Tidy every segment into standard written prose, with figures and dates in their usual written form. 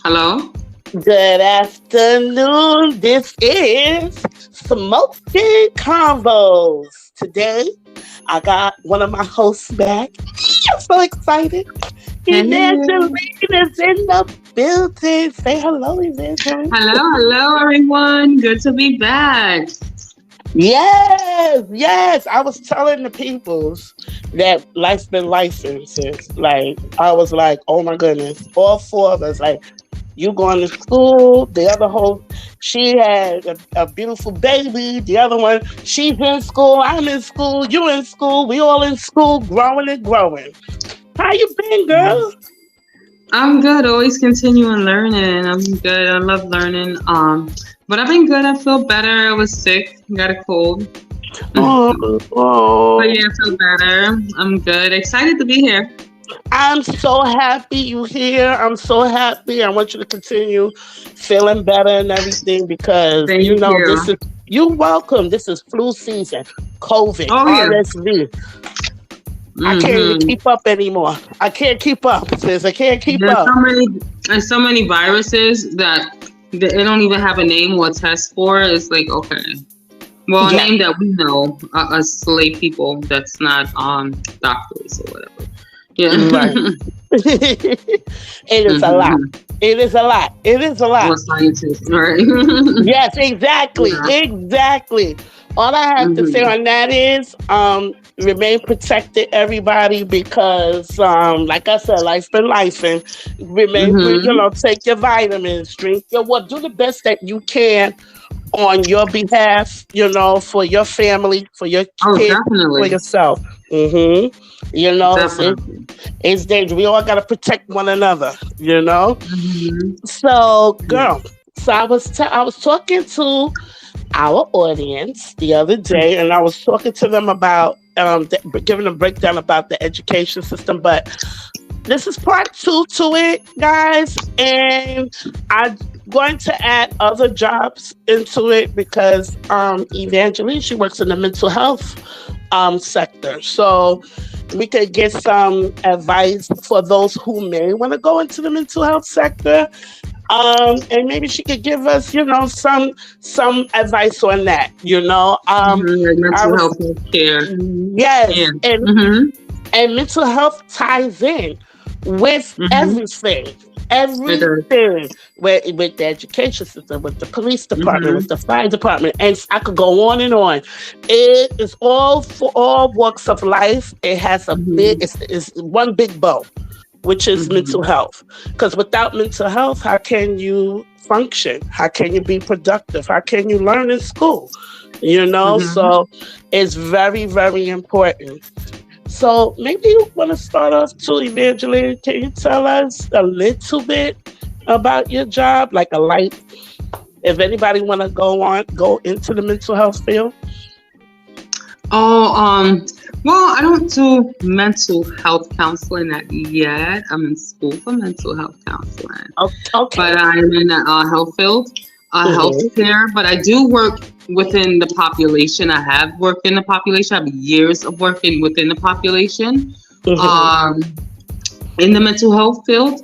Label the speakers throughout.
Speaker 1: Hello?
Speaker 2: Good afternoon. This is SmoknConvos. Today, I got one of my hosts back. I'm so excited.
Speaker 1: Hey.
Speaker 2: Evangeline is in the building. Say hello, Evangeline.
Speaker 1: Hello, everyone. Good to be back.
Speaker 2: Yes. I was telling the peoples that life's been licenses. Like, I was like, oh my goodness. All four of us, like, you going to school. The other host, she had a beautiful baby. The other one, she's in school. I'm in school. You in school. We all in school, growing and growing. How you been, girl?
Speaker 1: I'm good. Always continuing learning. I'm good. I love learning. But I've been good. I feel better. I was sick. Got a cold.
Speaker 2: Oh.
Speaker 1: But yeah, I feel better. I'm good. Excited to be here.
Speaker 2: I'm so happy you here. I'm so happy. I want you to continue feeling better and everything because
Speaker 1: Thank
Speaker 2: this
Speaker 1: you.
Speaker 2: is you're welcome. This is flu season, COVID,
Speaker 1: Oh yeah.
Speaker 2: RSV. I can't even
Speaker 1: Mm-hmm.
Speaker 2: keep up anymore. I can't keep up, sis. I can't keep
Speaker 1: There's
Speaker 2: up.
Speaker 1: so many viruses that they don't even have a name or a test for. It's like, okay. Well, a
Speaker 2: Yeah,
Speaker 1: name that we know, us lay people that's not doctors or whatever. Yeah.
Speaker 2: right. It is a lot.
Speaker 1: Mm-hmm.
Speaker 2: It is a lot. It is a lot.
Speaker 1: Or scientists, right?
Speaker 2: Yes, exactly.
Speaker 1: Yeah.
Speaker 2: Exactly. All I have to say
Speaker 1: Mm-hmm.
Speaker 2: on that is remain protected, everybody, because like I said, life's been life and
Speaker 1: Mm-hmm.
Speaker 2: take your vitamins, drink your water, do the best that you can on your behalf, for your family, for your
Speaker 1: Oh,
Speaker 2: kids, for
Speaker 1: definitely.
Speaker 2: yourself. hmm
Speaker 1: Definitely.
Speaker 2: it's dangerous. We all got to protect one another.
Speaker 1: Mm-hmm.
Speaker 2: So,
Speaker 1: Yeah.
Speaker 2: girl, so I was talking to our audience the other day, and I was talking to them about giving a breakdown about the education system. But this is part two to it, guys, and I'm going to add other jobs into it because Evangeline, she works in the mental health sector, so we could get some advice for those who may want to go into the mental health sector. And maybe she could give us, some advice on that.
Speaker 1: Mm-hmm. Like
Speaker 2: I
Speaker 1: mental
Speaker 2: was
Speaker 1: health care. Yeah.
Speaker 2: yes,
Speaker 1: Mm-hmm.
Speaker 2: and mental health ties in with
Speaker 1: Mm-hmm.
Speaker 2: everything,
Speaker 1: It does.
Speaker 2: with the education system, with the police department, with
Speaker 1: Mm-hmm.
Speaker 2: the fire department, and I could go on and on. It is all for all walks of life. It has
Speaker 1: Mm-hmm.
Speaker 2: it's one big bow, which is
Speaker 1: Mm-hmm.
Speaker 2: mental health. Because without mental health, how can you function? How can you be productive? How can you learn in school?
Speaker 1: Mm-hmm.
Speaker 2: So it's very, very important. So maybe you want to start off too, Evangeline. Can you tell us a little bit about your job, like a light? If anybody want to go into the mental health field.
Speaker 1: Oh, well, I don't do mental health counseling yet. I'm in school for mental health counseling,
Speaker 2: Okay.
Speaker 1: but I'm in the health field,
Speaker 2: Mm-hmm.
Speaker 1: healthcare. But I do work within the population. I have worked in the population. I have years of working within the population,
Speaker 2: Mm-hmm.
Speaker 1: um, in the mental health field,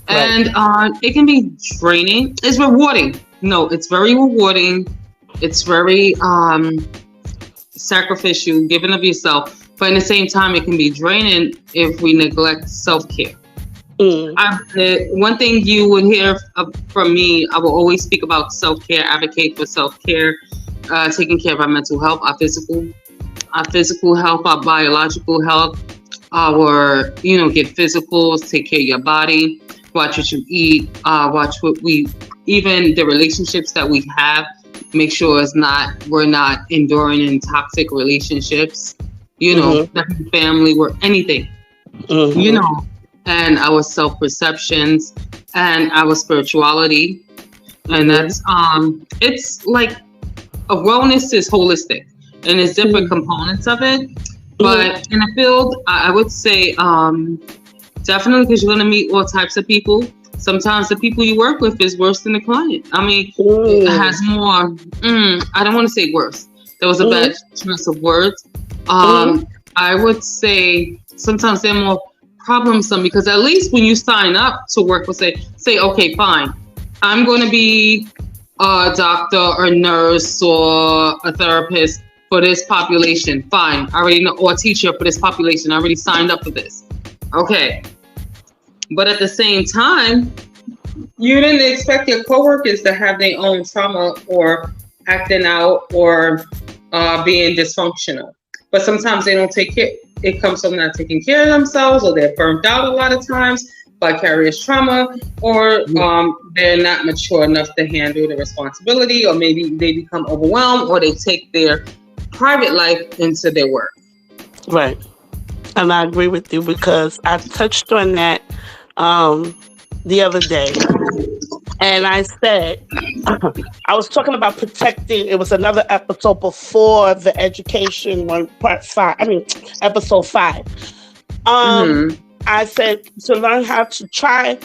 Speaker 2: Right.
Speaker 1: and it can be draining. It's rewarding. No, it's very rewarding. It's very sacrificial, giving of yourself, but at the same time, it can be draining if we neglect self care.
Speaker 2: Mm.
Speaker 1: One thing you would hear from me, I will always speak about self care, advocate for self care, taking care of our mental health, our physical health, our biological health, get physical, take care of your body, watch what you eat, watch even the relationships that we have, make sure we're not enduring in toxic relationships,
Speaker 2: Mm-hmm.
Speaker 1: that can be family or anything, you
Speaker 2: Mm-hmm.
Speaker 1: know, and our self perceptions and our spirituality. And
Speaker 2: Mm-hmm.
Speaker 1: that's, it's like a wellness is holistic and there's different components of it.
Speaker 2: Mm-hmm.
Speaker 1: But in the field, I would say definitely, because you're going to meet all types of people. Sometimes the people you work with is worse than the client. I mean, it
Speaker 2: Mm-hmm.
Speaker 1: has more, I don't want to say worse. There was a bad choice of words.
Speaker 2: Mm-hmm.
Speaker 1: I would say sometimes they're more problem some, because at least when you sign up to work, will say, okay, fine, I'm going to be a doctor or nurse or a therapist for this population. Fine, I already know, or a teacher for this population. I already signed up for this. Okay. But at the same time, you didn't expect your coworkers to have their own trauma or acting out or being dysfunctional. But sometimes they don't take care. It comes from not taking care of themselves, or they're burnt out a lot of times, vicarious trauma, or they're not mature enough to handle the responsibility, or maybe they become overwhelmed, or they take their private life into their work.
Speaker 2: Right. And I agree with you, because I touched on that the other day. And I said, I was talking about protecting. It was another episode before the education one, episode 5. I said to learn how to try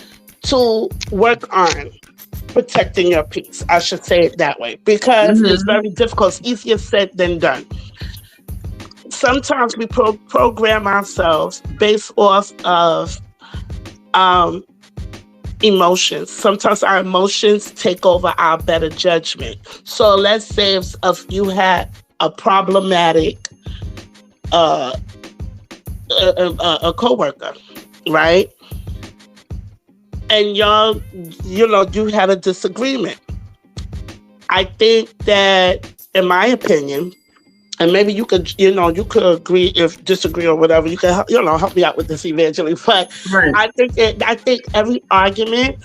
Speaker 2: to work on protecting your peace. I should say it that way, because it's very difficult. It's easier said than done. Sometimes we program ourselves based off of emotions. Sometimes our emotions take over our better judgment. So let's say if you had a problematic a coworker, right? And y'all, you had a disagreement. I think that, in my opinion, and maybe you could agree if disagree or whatever. You can, help me out with this, Evangeline. But right. I think every argument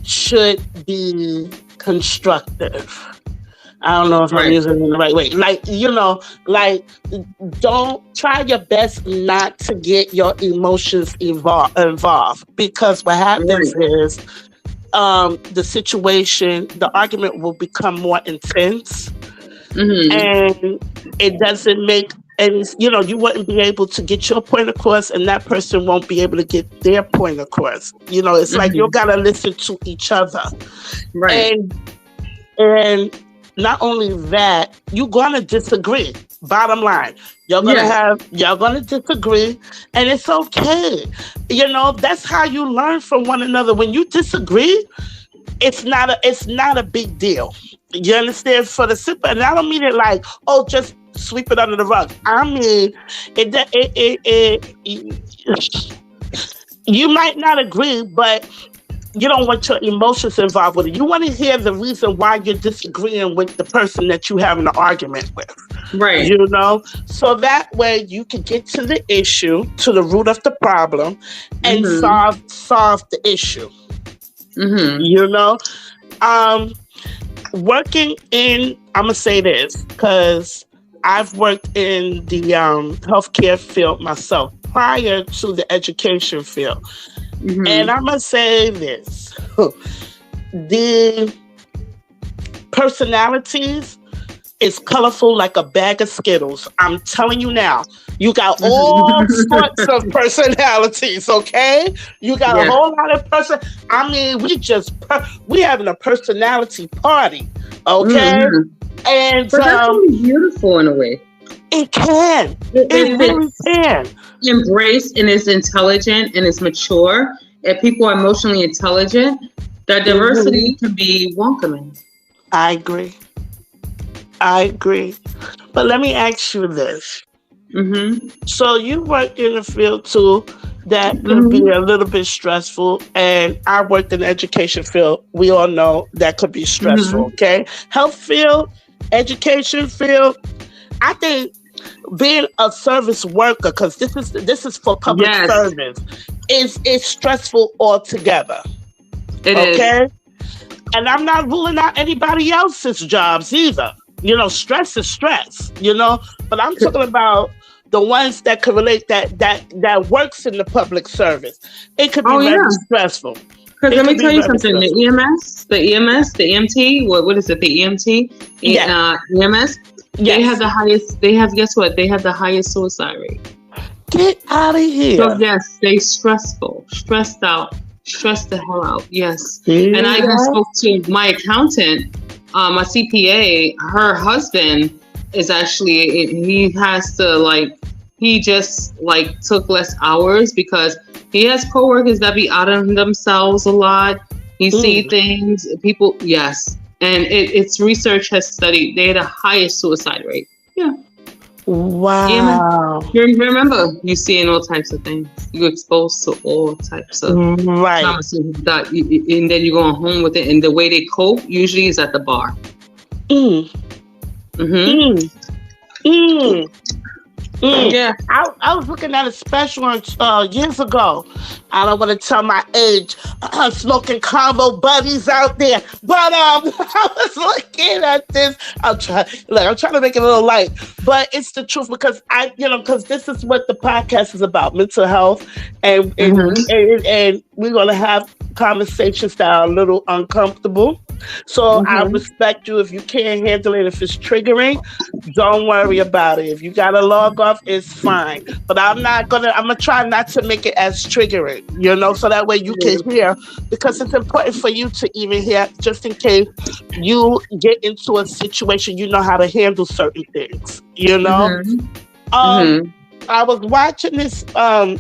Speaker 2: should be constructive. I don't know if I'm using it in the right way. Don't try your best not to get your emotions involved, because what happens is the situation, the argument will become more intense. And it doesn't make any, you wouldn't be able to get your point across, and that person won't be able to get their point across. It's like you gotta listen to each other. Right. And not only that, you're gonna disagree. Bottom line, y'all gonna disagree, and it's okay. That's how you learn from one another. When you disagree, it's not a big deal. You understand? For the simple, and I don't mean it like, just sweep it under the rug. I mean, you might not agree, but you don't want your emotions involved with it. You want to hear the reason why you're disagreeing with the person that you have an argument with. Right. So that way you can get to the issue, to the root of the problem, and solve the issue. Working in, I'm going to say this, because I've worked in the healthcare field myself prior to the education field. And I'm going to say this. The personalities is colorful like a bag of Skittles. I'm telling you now. You got all sorts of personalities, okay? You got a whole lot of I mean, we having a personality party, okay? And
Speaker 1: but that's really beautiful in a way.
Speaker 2: It can. It really can.
Speaker 1: Embrace, and is intelligent, and is mature. If people are emotionally intelligent, that diversity can be welcoming.
Speaker 2: I agree. But let me ask you this. So you work in a field too that could be a little bit stressful, and I worked in the education field. We all know that could be stressful, okay? Health field, education field. I think being a service worker, because this is for public service, is stressful altogether. It is. And I'm not ruling out anybody else's jobs either. Stress is stress, but I'm talking about the ones that can relate that works in the public service. It could be very stressful.
Speaker 1: Because let me tell you something, the EMS, the EMT, what is it, the EMT? EMS, they have the highest, guess what? They have the highest suicide rate.
Speaker 2: Get out of here.
Speaker 1: So yes, they stressed out, stressed the hell out, yes. Yeah. And I even spoke to my accountant, my CPA, her husband is actually, he just took less hours because He has coworkers that be out of themselves a lot. You see things, people, yes. And it's research has studied they had the highest suicide rate. Yeah.
Speaker 2: Wow.
Speaker 1: You remember, you seeing all types of things. You're exposed to all types of
Speaker 2: right.
Speaker 1: That, and then you're going home with it. And the way they cope usually is at the bar. Yeah.
Speaker 2: I was looking at a special years ago. I don't want to tell my age. Smoking convo buddies out there, but I was looking at this. I'm trying to make it a little light, but it's the truth because because this is what the podcast is about: mental health, and we're gonna have conversations that are a little uncomfortable. So I respect you if you can't handle it. If it's triggering, don't worry about it. If you gotta log off, it's fine. But I'm gonna try not to make it as triggering, so that way you can hear, because it's important for you to even hear, just in case you get into a situation, you know how to handle certain things, I was watching this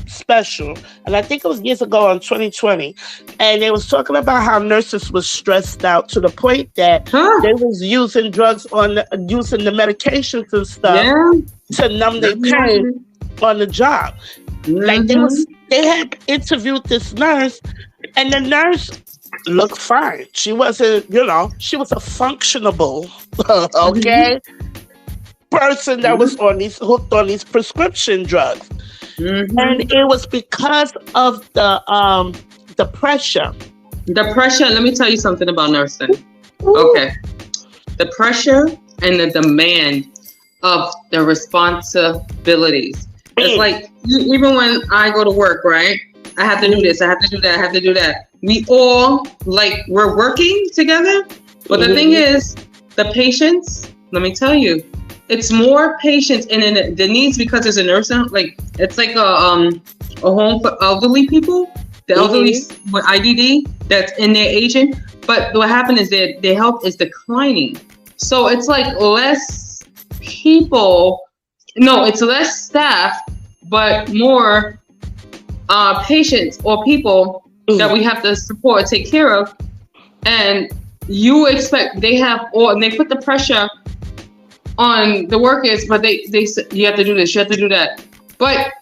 Speaker 2: special, and I think it was years ago in 2020, and they was talking about how nurses was stressed out to the point that they was using drugs using the medications and stuff to numb their pain on the job. Like they had interviewed this nurse, and the nurse looked fine. She wasn't, she was a functionable, person that was hooked on these prescription drugs, and it was because of the pressure.
Speaker 1: The pressure. Let me tell you something about nursing. Okay, the pressure and the demand of the responsibilities. It's like even when I go to work, right? I have to do this. I have to do that. I have to do that. We all we're working together, but the thing is, the patients. Let me tell you. It's more patients, and then the needs, because there's a nursing it's like a home for elderly people, the elderly with IDD that's in their aging. But what happened is that their health is declining, so it's less people. No, it's less staff, but more patients or people that we have to support, take care of, and you expect they have and they put the pressure on the workers, but they say you have to do this, you have to do that, but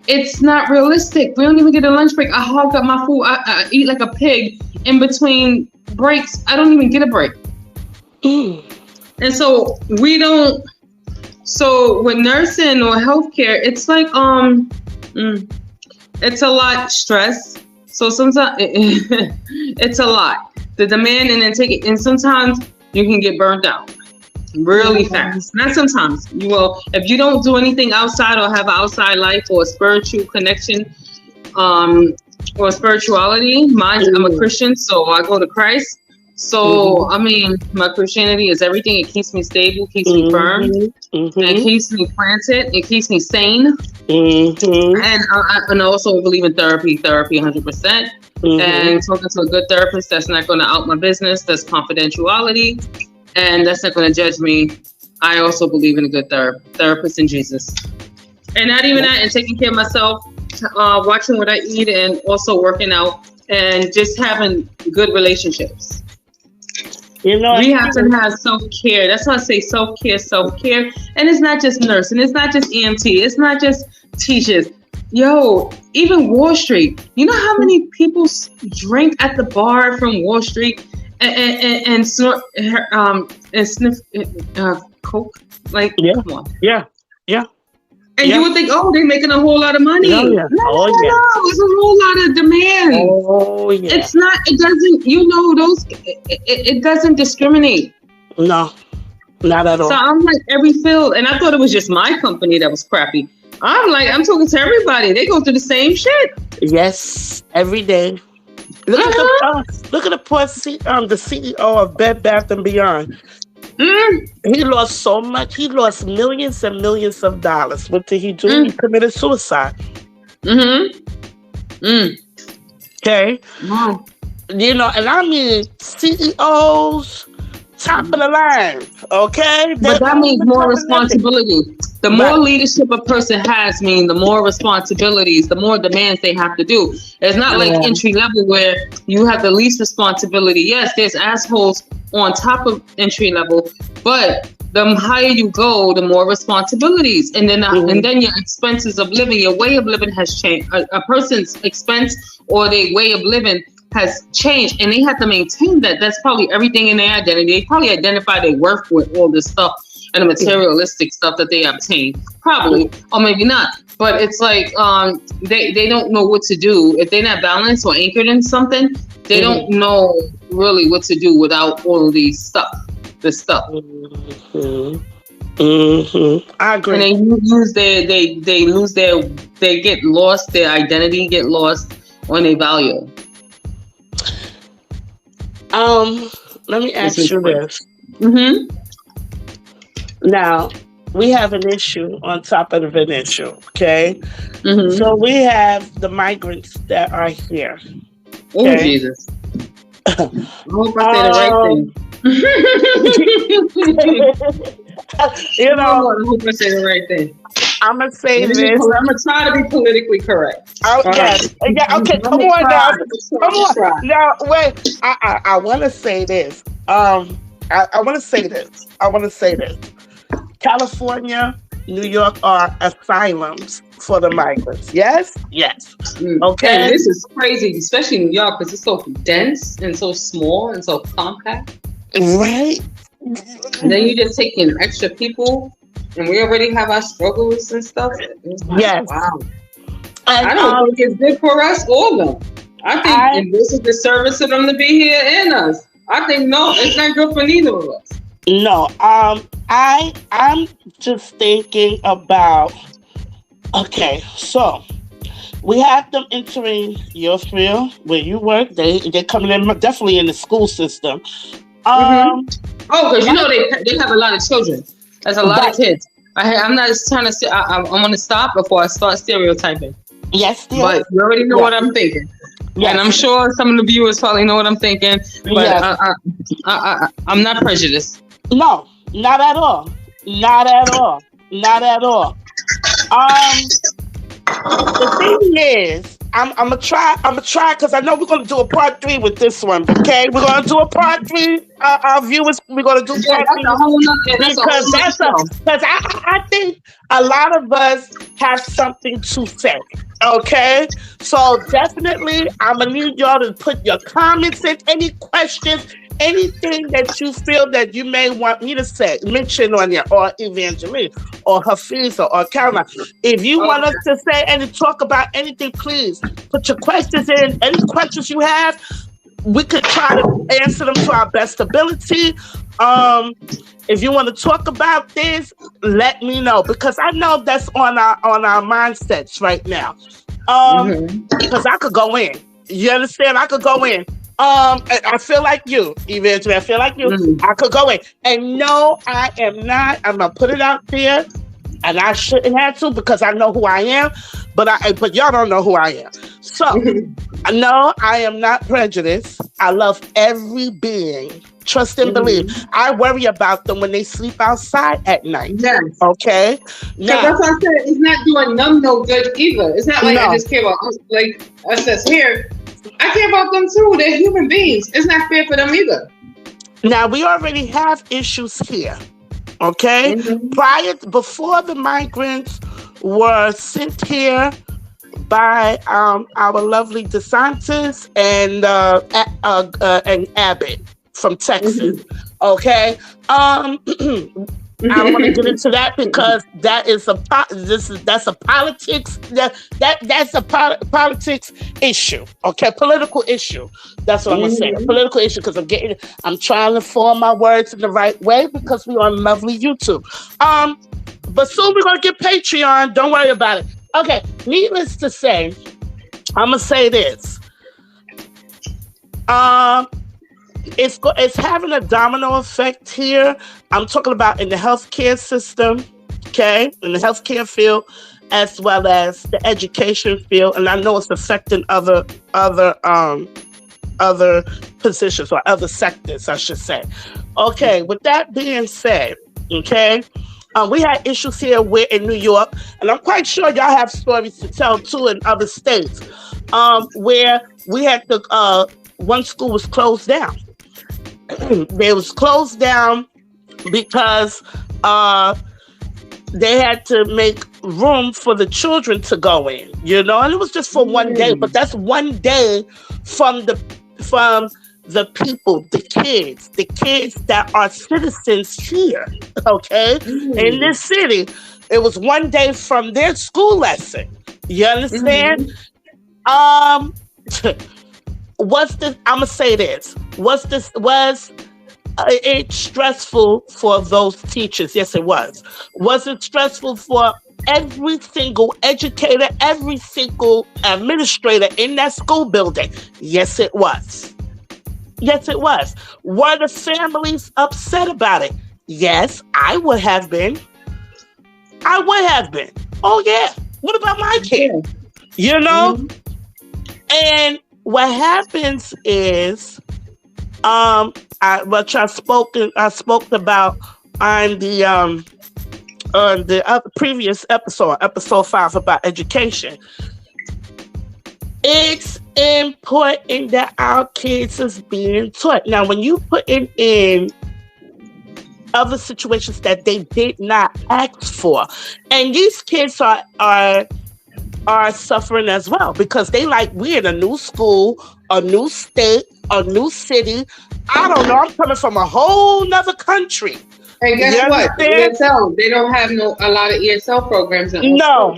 Speaker 1: it's not realistic. We don't even get a lunch break. I hog up my food. I eat like a pig in between breaks. I don't even get a break. And so we don't. So with nursing or healthcare, it's it's a lot stress. So sometimes it's a lot. The demand and then take it, and sometimes you can get burnt out really fast. Not sometimes. You will, if you don't do anything outside or have an outside life or a spiritual connection, or spirituality. I'm a Christian, so I go to Christ. So I mean, my Christianity is everything. It keeps me stable, keeps me firm, and it keeps me planted. It keeps me sane. And I also believe in therapy 100%. And talking to a good therapist that's not going to out my business, that's confidentiality, and that's not going to judge me. I also believe in a good therapist in Jesus. And not even that, and taking care of myself, watching what I eat, and also working out, and just having good relationships. We have to have self-care. That's why I say self-care. And it's not just nursing. It's not just EMT. It's not just teachers. Even Wall Street. You know how many people drink at the bar from Wall Street and snort and sniff coke? Come on.
Speaker 2: Yeah.
Speaker 1: And you would think, they're making a whole lot of money. No, it's a whole lot of demand. It's not. It doesn't. It doesn't discriminate.
Speaker 2: No, not at all.
Speaker 1: So I'm like every field, and I thought it was just my company that was crappy. I'm talking to everybody. They go through the same shit.
Speaker 2: Yes, every day. Look at the poor the CEO of Bed Bath and Beyond. He lost so much. He lost millions and millions of dollars. What did he do? He committed suicide. Okay.
Speaker 1: Wow.
Speaker 2: And I mean CEOs, top of the line. Okay,
Speaker 1: but that means more responsibility. The more leadership a person has, mean the more responsibilities, the more demands they have to do. It's not like entry level where you have the least responsibility. Yes, there's assholes on top of entry level, but the higher you go, the more responsibilities, and then and then your expenses of living, your way of living has changed. A person's expense or their way of living has changed, and they have to maintain that. That's probably everything in their identity. They probably identify their worth with all this stuff and the materialistic stuff that they obtain, probably, or maybe not. But it's like they don't know what to do if they're not balanced or anchored in something. They don't know really what to do without all of these stuff. This stuff.
Speaker 2: I agree.
Speaker 1: And they lose they get lost. Their identity get lost on their value.
Speaker 2: Let me ask you this. Now, we have an issue on top of an issue, okay? So we have the migrants that are here. Okay?
Speaker 1: Oh, Jesus. I hope I say the right thing.
Speaker 2: You know,
Speaker 1: I hope I say the right thing.
Speaker 2: I'm gonna say this.
Speaker 1: I'm gonna try to be politically correct.
Speaker 2: Okay, come on now. Come on. Now, wait. I want to say this. I want to say this. California, New York are asylums for the migrants. Yes. Okay.
Speaker 1: And this is crazy, especially New York, because it's so dense and so small and so compact.
Speaker 2: Right.
Speaker 1: And then you just take in extra people, and we already have our struggles and stuff.
Speaker 2: Yes.
Speaker 1: Wow. I don't think it's good for us or them. I think this is the service for them to be here and us. I think no, it's not good for neither of us.
Speaker 2: No. I'm just thinking about. Okay, so we have them entering your field where you work. They're coming in definitely in the school system.
Speaker 1: Because you know they have a lot of children. There's a lot of kids. I'm not just trying to. I want to stop before I start stereotyping.
Speaker 2: Yes,
Speaker 1: but you already know what I'm thinking. Yes. And I'm sure some of the viewers probably know what I'm thinking. But I'm not prejudiced.
Speaker 2: No, not at all. Not at all. Not at all. The thing is, I'm gonna try because I know we're gonna do a part 3 with this one. Okay, we're gonna do a part 3. Our viewers, we're gonna do part 3 because I think a lot of us have something to say. Okay, so definitely, I'm gonna need y'all to put your comments in, any questions, anything that you feel that you may want me to say, mention on there, or Evangeline, or Hafiza, or Caroline. If you want us to say and talk about anything, please put your questions in. Any questions you have, we could try to answer them to our best ability. If you want to talk about this, let me know, because I know that's on our mindsets right now. Because I could go in. You understand? I could go in. I feel like you, Evangeline. I feel like you. I could go in. And no, I am not. I'm gonna put it out there, and I shouldn't have to because I know who I am. But y'all don't know who I am. So no, I am not prejudiced. I love every being. Trust and believe. I worry about them when they sleep outside at night.
Speaker 1: Yes.
Speaker 2: Okay. Now,
Speaker 1: that's what I said. It's not doing no good either. It's not like I just care about like us that's here. I care about them too. They're human beings. It's not fair for them either.
Speaker 2: Now we already have issues here. Okay. Before the migrants were sent here by our lovely DeSantis and Abbott from Texas. Okay. I don't want to get into that because that is that's a politics that's a politics issue. Okay, political issue. That's what I'm gonna say. A political issue because I'm trying to form my words in the right way because we're on lovely YouTube. But soon we're gonna get Patreon. Don't worry about it. Okay. Needless to say, I'm gonna say this. It's having a domino effect here. I'm talking about in the healthcare system, okay, in the healthcare field, as well as the education field, and I know it's affecting other positions or other sectors, I should say. Okay, with that being said, okay, we had issues here in New York, and I'm quite sure y'all have stories to tell too in other states, where we had one school was closed down. They was closed down because they had to make room for the children to go in, and it was just for one day, but that's one day from the people, the kids that are citizens here, okay, in this city. It was one day from their school lesson. You understand? I'm gonna say this. Was it stressful for those teachers? Yes, it was. Was it stressful for every single educator, every single administrator in that school building? Yes, it was. Yes, it was. Were the families upset about it? Yes, I would have been. Oh, yeah. What about my kid? And what happens is, which I spoke about on the previous episode 5 about education. It's important that our kids is being taught. Now, when you put in other situations that they did not ask for, and these kids are suffering as well, because we're in a new school, a new state, a new city. I don't know. I'm coming from a whole nother country.
Speaker 1: And guess what? ESL. They don't have a lot of ESL programs.
Speaker 2: No.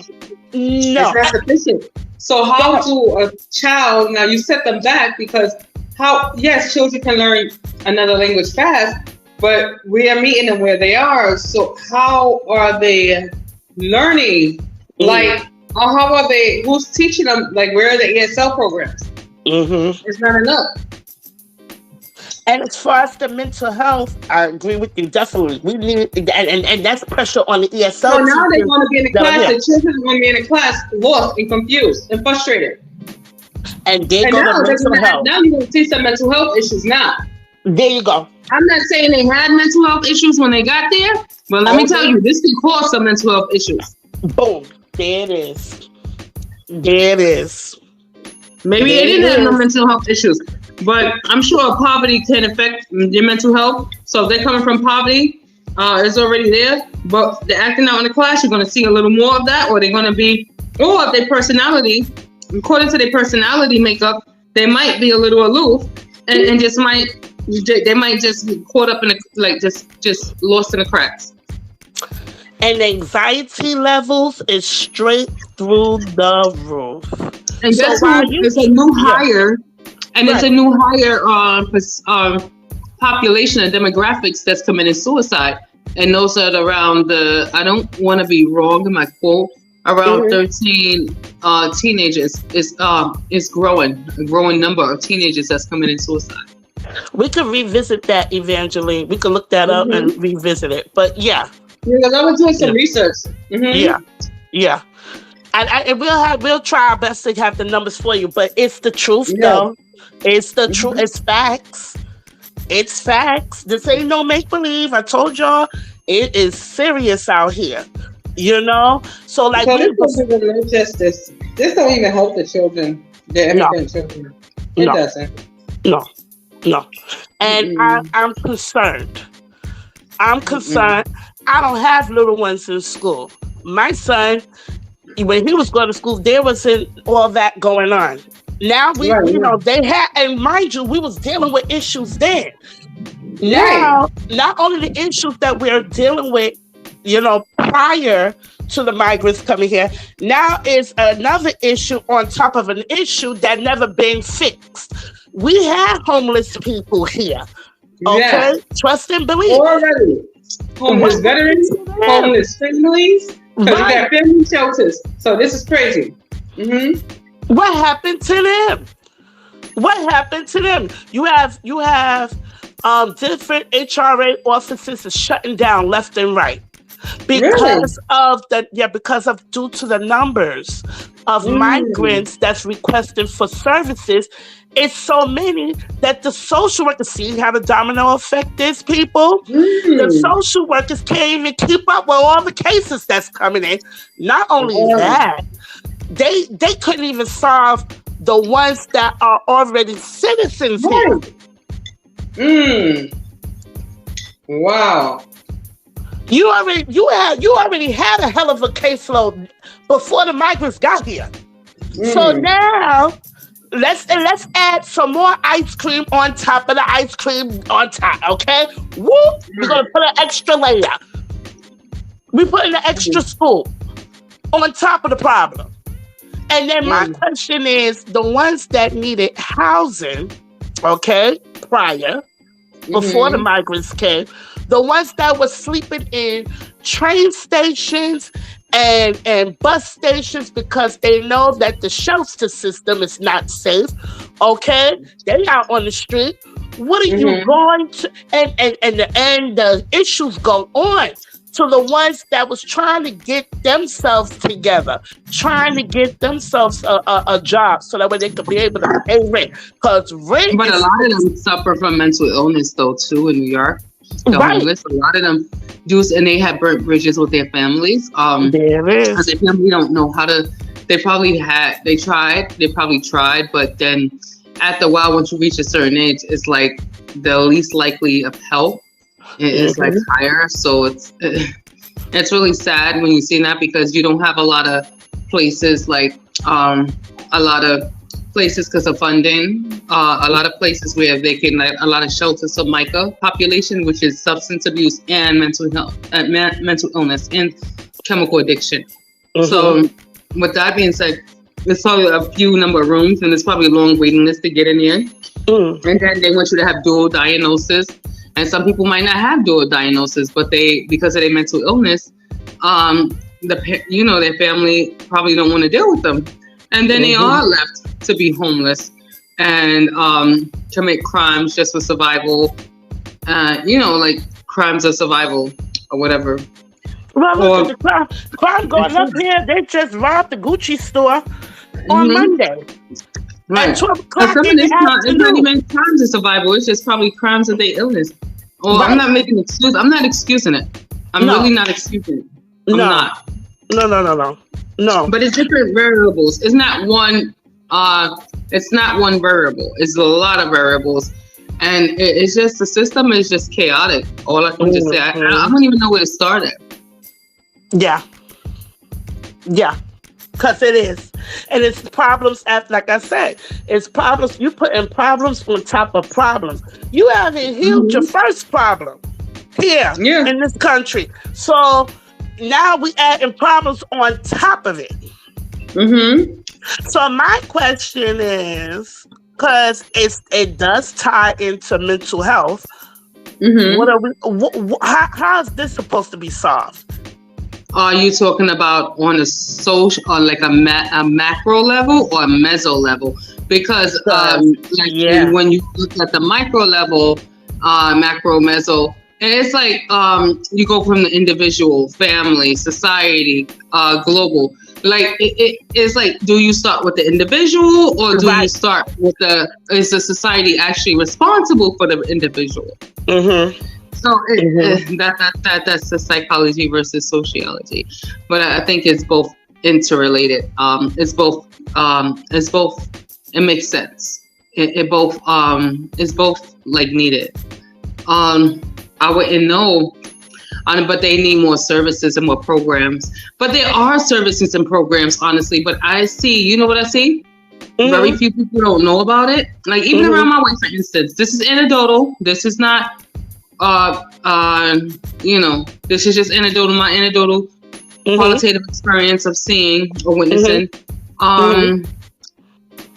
Speaker 1: It's not sufficient. So how do a child, now you set them back because yes, children can learn another language fast, but we are meeting them where they are. So how are they learning? How are they, who's teaching them? Where are the ESL programs? It's not enough.
Speaker 2: And as far as the mental health, I agree with you, definitely. We need, and that's pressure on the ESL.
Speaker 1: So now they want to be in the class, the children want to be in the class lost and confused and frustrated.
Speaker 2: And they go to mental health.
Speaker 1: Now you're going to see some mental health issues now.
Speaker 2: There you go.
Speaker 1: I'm not saying they had mental health issues when they got there, but let me tell you, this can cause some mental health issues.
Speaker 2: Boom. There it is.
Speaker 1: Maybe they didn't have no mental health issues, but I'm sure poverty can affect your mental health. So if they're coming from poverty, it's already there, but they're acting out in the class, you're going to see a little more of that, or they're going to be, or their personality, according to their personality makeup, they might be a little aloof and they might just get caught up in just lost in the cracks.
Speaker 2: And anxiety levels is straight through the roof.
Speaker 1: And guess what? It's a new hire, and it's a new hire population and demographics that's committing suicide. And those are around I don't want to be wrong in my quote, around 13 teenagers is growing, a growing number of teenagers that's committing suicide.
Speaker 2: We could revisit that, Evangeline. We could look that up and revisit it. But yeah.
Speaker 1: Because I was doing some research.
Speaker 2: Yeah. And we'll try our best to have the numbers for you, but it's the truth, though. It's the truth. It's facts. It's facts. This ain't no make believe. I told y'all, it is serious out here. So
Speaker 1: this doesn't no justice. This don't even help the children. The immigrant children. It doesn't.
Speaker 2: No. And I'm concerned. I don't have little ones in school. My son, when he was going to school, there wasn't all that going on. Now they had, and mind you, we was dealing with issues then. Now, not only the issues that we're dealing with, prior to the migrants coming here, now is another issue on top of an issue that never been fixed. We have homeless people here. Okay, trust and believe.
Speaker 1: Already. Homeless veterans, homeless families, because you got family shelters. So this is crazy.
Speaker 2: What happened to them? You have different HRA offices is shutting down left and right because due to the numbers of migrants that's requesting for services, it's so many that the social workers, see how the domino effect is, people? The social workers can't even keep up with all the cases that's coming in. Not only that, they couldn't even solve the ones that are already citizens here.
Speaker 1: Wow.
Speaker 2: You already had a hell of a caseload before the migrants got here. So now let's add some more ice cream on top of the ice cream on top, okay? Whoop! We're gonna put an extra layer. We put an extra scoop on top of the problem. And then my question is, the ones that needed housing, okay, prior, before the migrants came, the ones that were sleeping in train stations and bus stations because they know that the shelter system is not safe, okay? They out on the street. What are you going to... And the issues go on to the ones that was trying to get themselves together, trying to get themselves a job so that way they could be able to pay rent. Because rent...
Speaker 1: But a lot of them suffer from mental illness, though, too, in New York. The homeless, a lot of them do, and they have burnt bridges with their families.
Speaker 2: There is.
Speaker 1: And their family don't know how to. They probably tried, but then after a while, once you reach a certain age, it's like the least likely of help is like higher. So it's really sad when you see that, because you don't have a lot of places like because of funding, a lot of places where they can, like, a lot of shelters for MICA population, which is substance abuse and mental health, mental illness and chemical addiction. So with that being said, there's probably a few number of rooms, and there's probably a long waiting list to get in here. And then they want you to have dual diagnosis, and some people might not have dual diagnosis, but because of their mental illness, their family probably don't want to deal with them. And then they are left to be homeless and commit crimes just for survival. Like crimes of survival or whatever.
Speaker 2: Well, look at the crime going up here. They just robbed the Gucci store on Monday.
Speaker 1: Right.
Speaker 2: At 12
Speaker 1: o'clock
Speaker 2: some of this
Speaker 1: it's not even crimes of survival. It's just probably crimes of their illness. Or I'm not making an excuse. I'm not excusing it. I'm really not excusing it. I'm not. No. But it's different variables. It's not one. It's not one variable. It's a lot of variables, and it's just the system is just chaotic. All I can just say, I don't even know where to start at.
Speaker 2: Yeah, because it is, and it's problems. Like I said, it's problems. You put in problems on top of problems. You haven't healed your first problem here in this country, so. Now we adding problems on top of it. So my question is, because it does tie into mental health. What are we? How is this supposed to be solved?
Speaker 1: Are you talking about on a social, or like a macro level or a meso level? Because when you look at the micro level, macro, meso. And it's like you go from the individual, family, society, global. Like it's like, do you start with the individual, or do you start with is the society actually responsible for the individual? So that's the psychology versus sociology. But I think it's both interrelated. It's both. It makes sense. It's both like needed. I wouldn't know, but they need more services and more programs. But there are services and programs, honestly. But I see, you know what I see? Very few people don't know about it. Like even around my way, for instance, this is anecdotal. This is not, this is just anecdotal. My anecdotal qualitative experience of seeing or witnessing.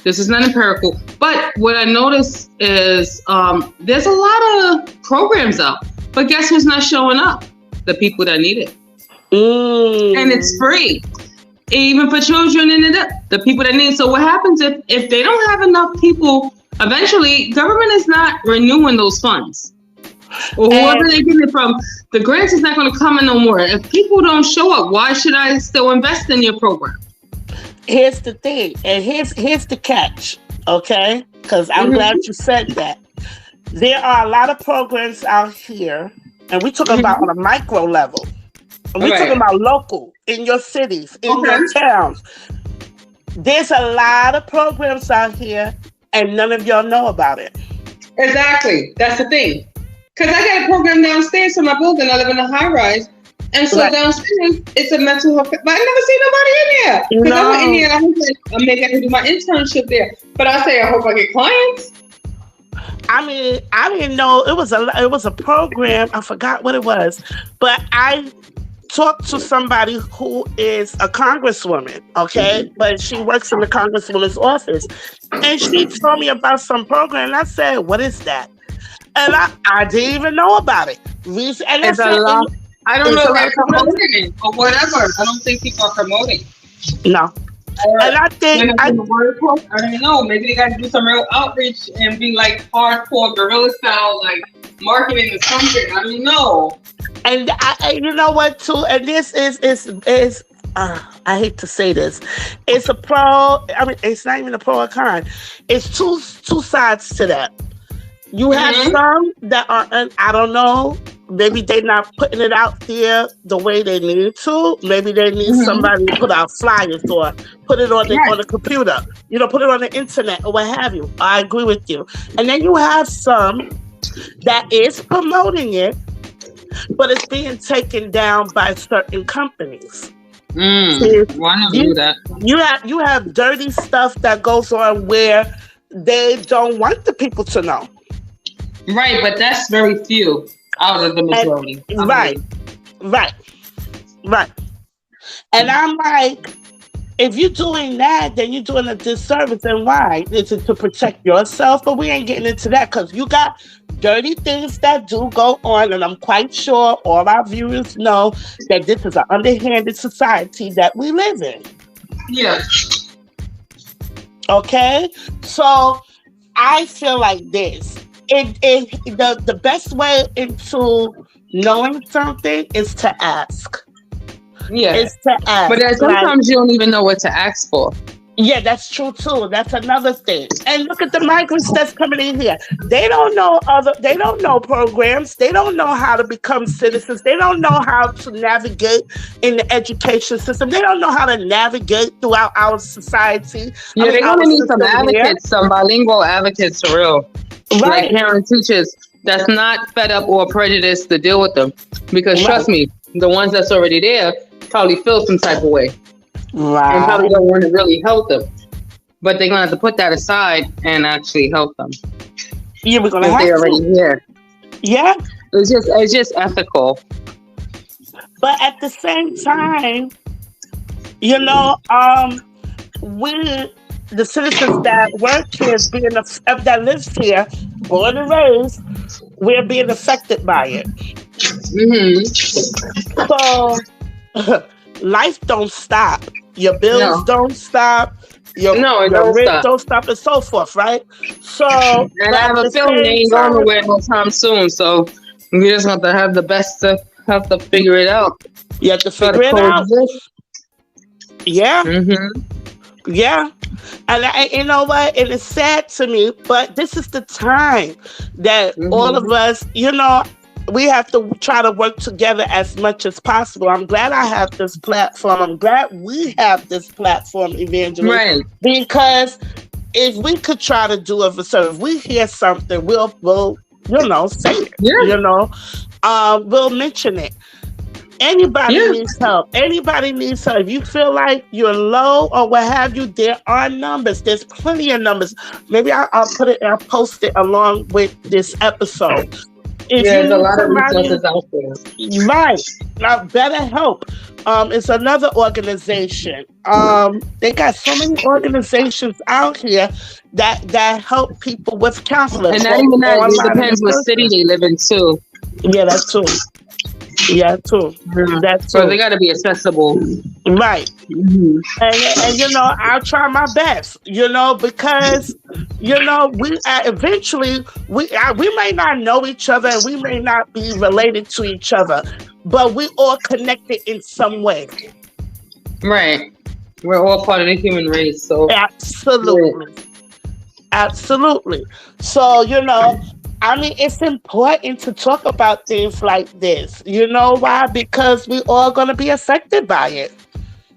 Speaker 1: This is not empirical. But what I noticed is there's a lot of programs out. But guess who's not showing up? The people that need it. And it's free. Even for children and the people that need it. So what happens if they don't have enough people, eventually government is not renewing those funds. Or whoever they get it from, the grants is not going to come in no more. If people don't show up, why should I still invest in your program?
Speaker 2: Here's the thing, and here's the catch, okay? because I'm glad you said that. There are a lot of programs out here, and we're talking about on a micro level. And we're talking about local, in your cities, in your towns. There's a lot of programs out here, and none of y'all know about it.
Speaker 1: Exactly. That's the thing. Because I got a program downstairs from my building. I live in a high rise. And so downstairs, it's a mental health. But I never see nobody in there. Because I went in there and I was like, maybe I can do my internship there. But I say, I hope I get clients.
Speaker 2: I mean, I didn't know it was a program. I forgot what it was. But I talked to somebody who is a congresswoman, okay? But she works in the congresswoman's office. And she told me about some program. And I said, what is that? And I didn't even know about it. And
Speaker 1: it's a lot. I don't know if they're promoting it or whatever. I don't think people are promoting.
Speaker 2: No. And I think
Speaker 1: I don't know. Maybe they got to do some real outreach and be like hardcore guerrilla style, like marketing or something. I don't know.
Speaker 2: And you know what too? And this is I hate to say this. It's a pro. I mean, it's not even a pro or con. It's two sides to that. You have some that are, I don't know, maybe they're not putting it out there the way they need to. Maybe they need somebody to put out flyers or put it on the computer, put it on the internet or what have you. I agree with you. And then you have some that is promoting it, but it's being taken down by certain companies.
Speaker 1: Why not do that?
Speaker 2: You have dirty stuff that goes on where they don't want the people to know.
Speaker 1: Right, but that's very few out of the majority.
Speaker 2: Right. And I'm like, if you're doing that, then you're doing a disservice. And why? Is it to protect yourself? But we ain't getting into that because you got dirty things that do go on. And I'm quite sure all our viewers know that this is an underhanded society that we live in.
Speaker 1: Yeah.
Speaker 2: Okay? So I feel like this. The best way into knowing something is to ask.
Speaker 1: Yeah.
Speaker 2: It's to ask.
Speaker 1: But sometimes you don't even know what to ask for.
Speaker 2: Yeah, that's true too. That's another thing. And look at the migrants that's coming in here. They don't know programs. They don't know how to become citizens. They don't know how to navigate in the education system. They don't know how to navigate throughout our society.
Speaker 1: Yeah, they're gonna need some advocates, some bilingual advocates for real.
Speaker 2: Right.
Speaker 1: Like parent teachers that's not fed up or prejudiced to deal with them. Because trust me, the ones that's already there probably feel some type of way.
Speaker 2: Right.
Speaker 1: And probably don't want to really help them. But they're going to have to put that aside and actually help them.
Speaker 2: Yeah, we're going to have
Speaker 1: they're already here.
Speaker 2: Yeah.
Speaker 1: It's just ethical.
Speaker 2: But at the same time, the citizens that work here, that lives here, born and raised, we're being affected by it. So life don't stop. Your bills don't stop. Your rent don't stop, and so forth, right? So,
Speaker 1: and I have a feeling they ain't going nowhere no time soon. So we just have to have the best to have to figure it out.
Speaker 2: You have to figure it out. Yeah. Yeah. And you know what? And it's sad to me, but this is the time that all of us, we have to try to work together as much as possible. I'm glad I have this platform. I'm glad we have this platform, Evangeline.
Speaker 1: Right.
Speaker 2: Because if we could try to do it, so if we hear something, we'll say it. Yeah. We'll mention it. Anybody needs help. Anybody needs help. If you feel like you're low or what have you, there are numbers. There's plenty of numbers. Maybe I'll post it along with this episode.
Speaker 1: There's a lot of resources out there.
Speaker 2: Right. Now, Better Help. It's another organization. They got so many organizations out here that help people with counseling.
Speaker 1: And not even that, it depends what city they live in too.
Speaker 2: Yeah, that's true. Yeah, too. That's true.
Speaker 1: So they got to be accessible.
Speaker 2: Right. And I'll try my best, because, we eventually, we may not know each other and we may not be related to each other, but we all connected in some way.
Speaker 1: Right. We're all part of the human race. So
Speaker 2: absolutely. Absolutely. So, I mean, it's important to talk about things like this. You know why? Because we all going to be affected by it,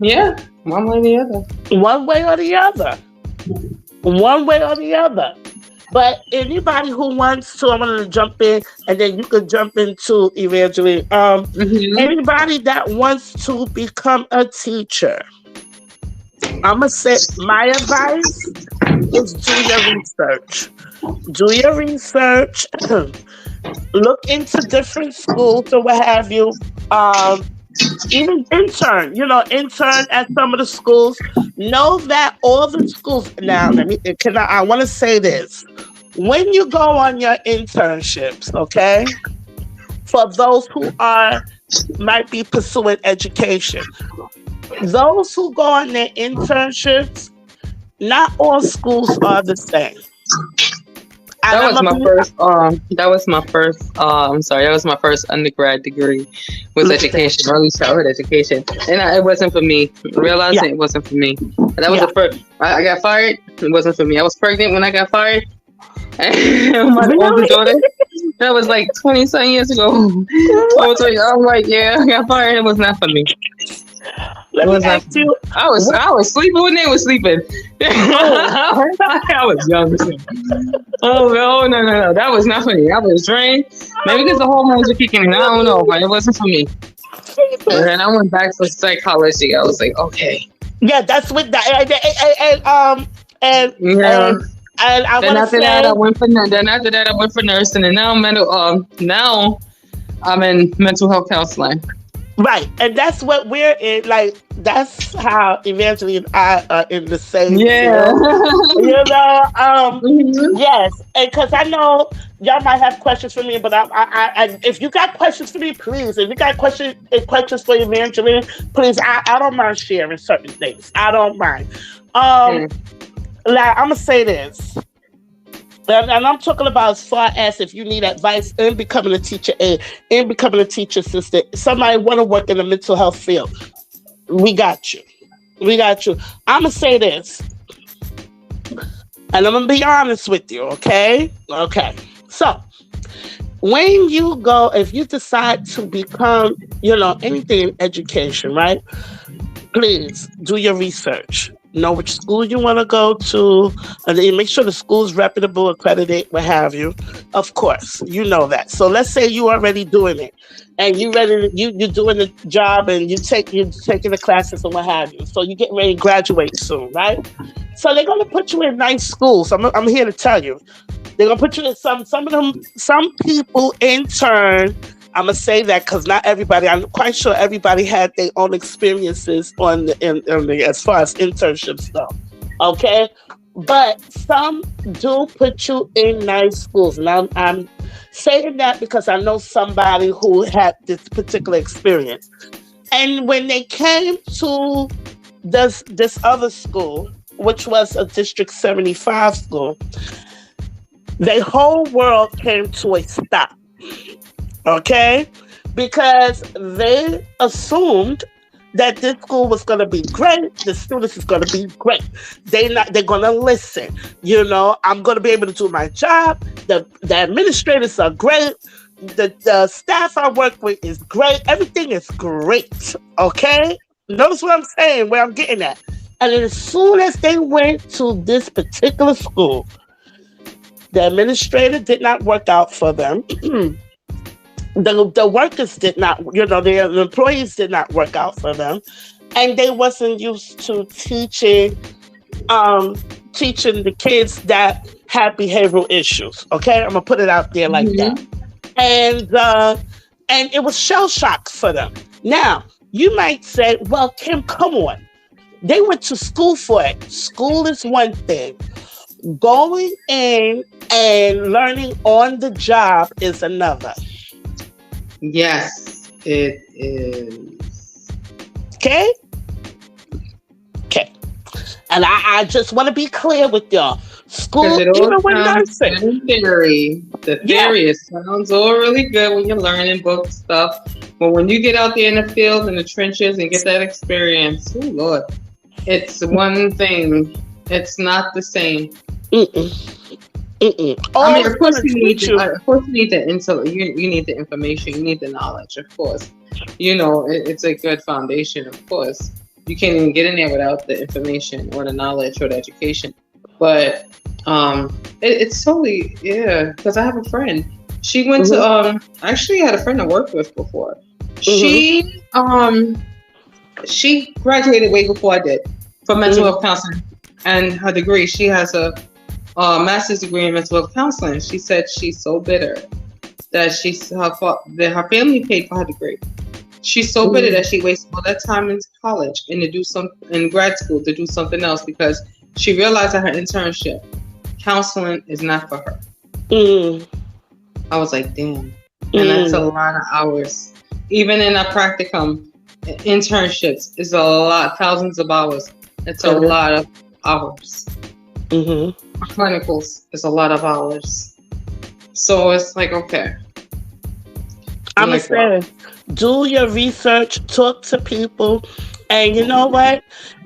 Speaker 1: Yeah, one way or the other.
Speaker 2: one way or the other. One way or the other. But anybody who wants to, I'm going to jump in, and then you could jump into Evangeline.
Speaker 1: Hmm.
Speaker 2: Anybody that wants to become a teacher, I'm going to say my advice is do your research. Do your research. Look into different schools or what have you. Um, Even intern, intern at some of the schools. Know that all the schools now. I want to say this: when you go on your internships, okay, for those who might be pursuing education, those who go on their internships, not all schools are the same. And
Speaker 1: That
Speaker 2: I'm
Speaker 1: was
Speaker 2: gonna
Speaker 1: my
Speaker 2: be
Speaker 1: first. That was my first. I'm sorry. That was my first undergrad degree, was
Speaker 2: look at that.
Speaker 1: education, early childhood education, and it wasn't for me.
Speaker 2: Yeah,
Speaker 1: Realizing it wasn't for me. That was
Speaker 2: yeah.
Speaker 1: the first. I got fired. It wasn't for me. I was pregnant when I got fired. And my older
Speaker 2: Really?
Speaker 1: daughter. That was like 20 some years ago. I'm like, yeah, I got fired. It was not for me. It
Speaker 2: Let me
Speaker 1: was not
Speaker 2: ask
Speaker 1: for me.
Speaker 2: you. What?
Speaker 1: I was sleeping when they were sleeping.
Speaker 2: Oh,
Speaker 1: I was young. Oh no, no, no, no. That was not for me. I was drained. Maybe because the hormones were kicking in. I don't know, but it wasn't for me. And
Speaker 2: Jesus.
Speaker 1: then I went back to psychology. I was like, okay.
Speaker 2: Yeah, that's what that and
Speaker 1: Yeah.
Speaker 2: and and I
Speaker 1: Then
Speaker 2: want to
Speaker 1: after that
Speaker 2: say
Speaker 1: I went for nursing, and now I'm in mental health counseling.
Speaker 2: right, and that's what we're in. Like that's how Evangeline and I are in the same
Speaker 1: Yeah.
Speaker 2: field. You know,
Speaker 1: Mhm.
Speaker 2: yes, and because I know y'all might have questions for me, but if you got questions for me, please. If you got questions for Evangeline, please. I don't mind sharing certain things. I don't mind. Um,
Speaker 1: Mm.
Speaker 2: like I'm gonna say this. And I'm talking about as far as if you need advice in becoming a teacher aide, in becoming a teacher assistant, somebody want to work in the mental health field. We got you. We got you. I'm gonna say this, and I'm gonna be honest with you. Okay. Okay. So when you go, if you decide to become, anything in education, right? Please do your research. Know which school you want to go to, and then make sure the school's reputable, accredited, what have you. Of course, you know that. So let's say you already doing it, and you ready. You're doing the job, and you're taking the classes and what have you. So you getting ready to graduate soon, right? So they're gonna put you in nice schools. I'm here to tell you, they're gonna put you in some of them. Some people intern. I'm gonna say that because not everybody. I'm quite sure everybody had their own experiences as far as internships go. Okay, but some do put you in nice schools, and I'm saying that because I know somebody who had this particular experience. And when they came to this other school, which was a District 75 school, the whole world came to a stop. Okay? Because they assumed that this school was going to be great. The students is going to be great. They're going to listen. I'm going to be able to do my job. The administrators are great. The staff I work with is great. Everything is great. Okay? Notice what I'm saying, where I'm getting at. And as soon as they went to this particular school, the administrator did not work out for them. The workers did not, the employees did not work out for them, and they wasn't used to teaching the kids that had behavioral issues. Okay, I'm gonna put it out there like that,
Speaker 1: Mhm.
Speaker 2: and it was shell shock for them. Now you might say, "Well, Kim, come on, they went to school for it. School is one thing. Going in and learning on the job is another."
Speaker 1: Yes, it is.
Speaker 2: Okay? Okay. And I just want to be clear with y'all.
Speaker 1: Because
Speaker 2: School,
Speaker 1: it all
Speaker 2: even with
Speaker 1: sounds
Speaker 2: nursing.
Speaker 1: in theory. The
Speaker 2: Yeah.
Speaker 1: theory, it sounds all really good when you're learning book stuff. But when you get out there in the field, in the trenches, and get that experience, oh Lord, it's one thing. It's not the same.
Speaker 2: Mm-mm. Mm-mm.
Speaker 1: I mean,
Speaker 2: Oh,
Speaker 1: of
Speaker 2: it's
Speaker 1: course
Speaker 2: gonna
Speaker 1: you need
Speaker 2: teach you.
Speaker 1: of course you need the intel. You need the information. You need the knowledge. Of course, you know it's a good foundation. Of course, you can't even get in there without the information or the knowledge or the education. But it's totally yeah. Because I have a friend. She went to
Speaker 2: Mm-hmm.
Speaker 1: I actually had a friend I worked with before.
Speaker 2: Mm-hmm.
Speaker 1: She graduated way before I did from mental
Speaker 2: Mm-hmm.
Speaker 1: health counseling, and her degree. She has a master's degree in mental health counseling. She said she's so bitter that that her family paid for her degree. She's so bitter that she wasted all that time in college and to do some in grad school to do something else because she realized that her internship counseling is not for her.
Speaker 2: Mm-hmm.
Speaker 1: I was like, damn, and that's a
Speaker 2: Mm-hmm.
Speaker 1: lot of hours. Even in a practicum, internships is a lot, thousands of hours. It's a lot of hours.
Speaker 2: Mm-hmm.
Speaker 1: Clinicals is a lot of hours. So it's like, okay. I'm
Speaker 2: I'm
Speaker 1: like, wow.
Speaker 2: saying, do your research, talk to people, and you know what?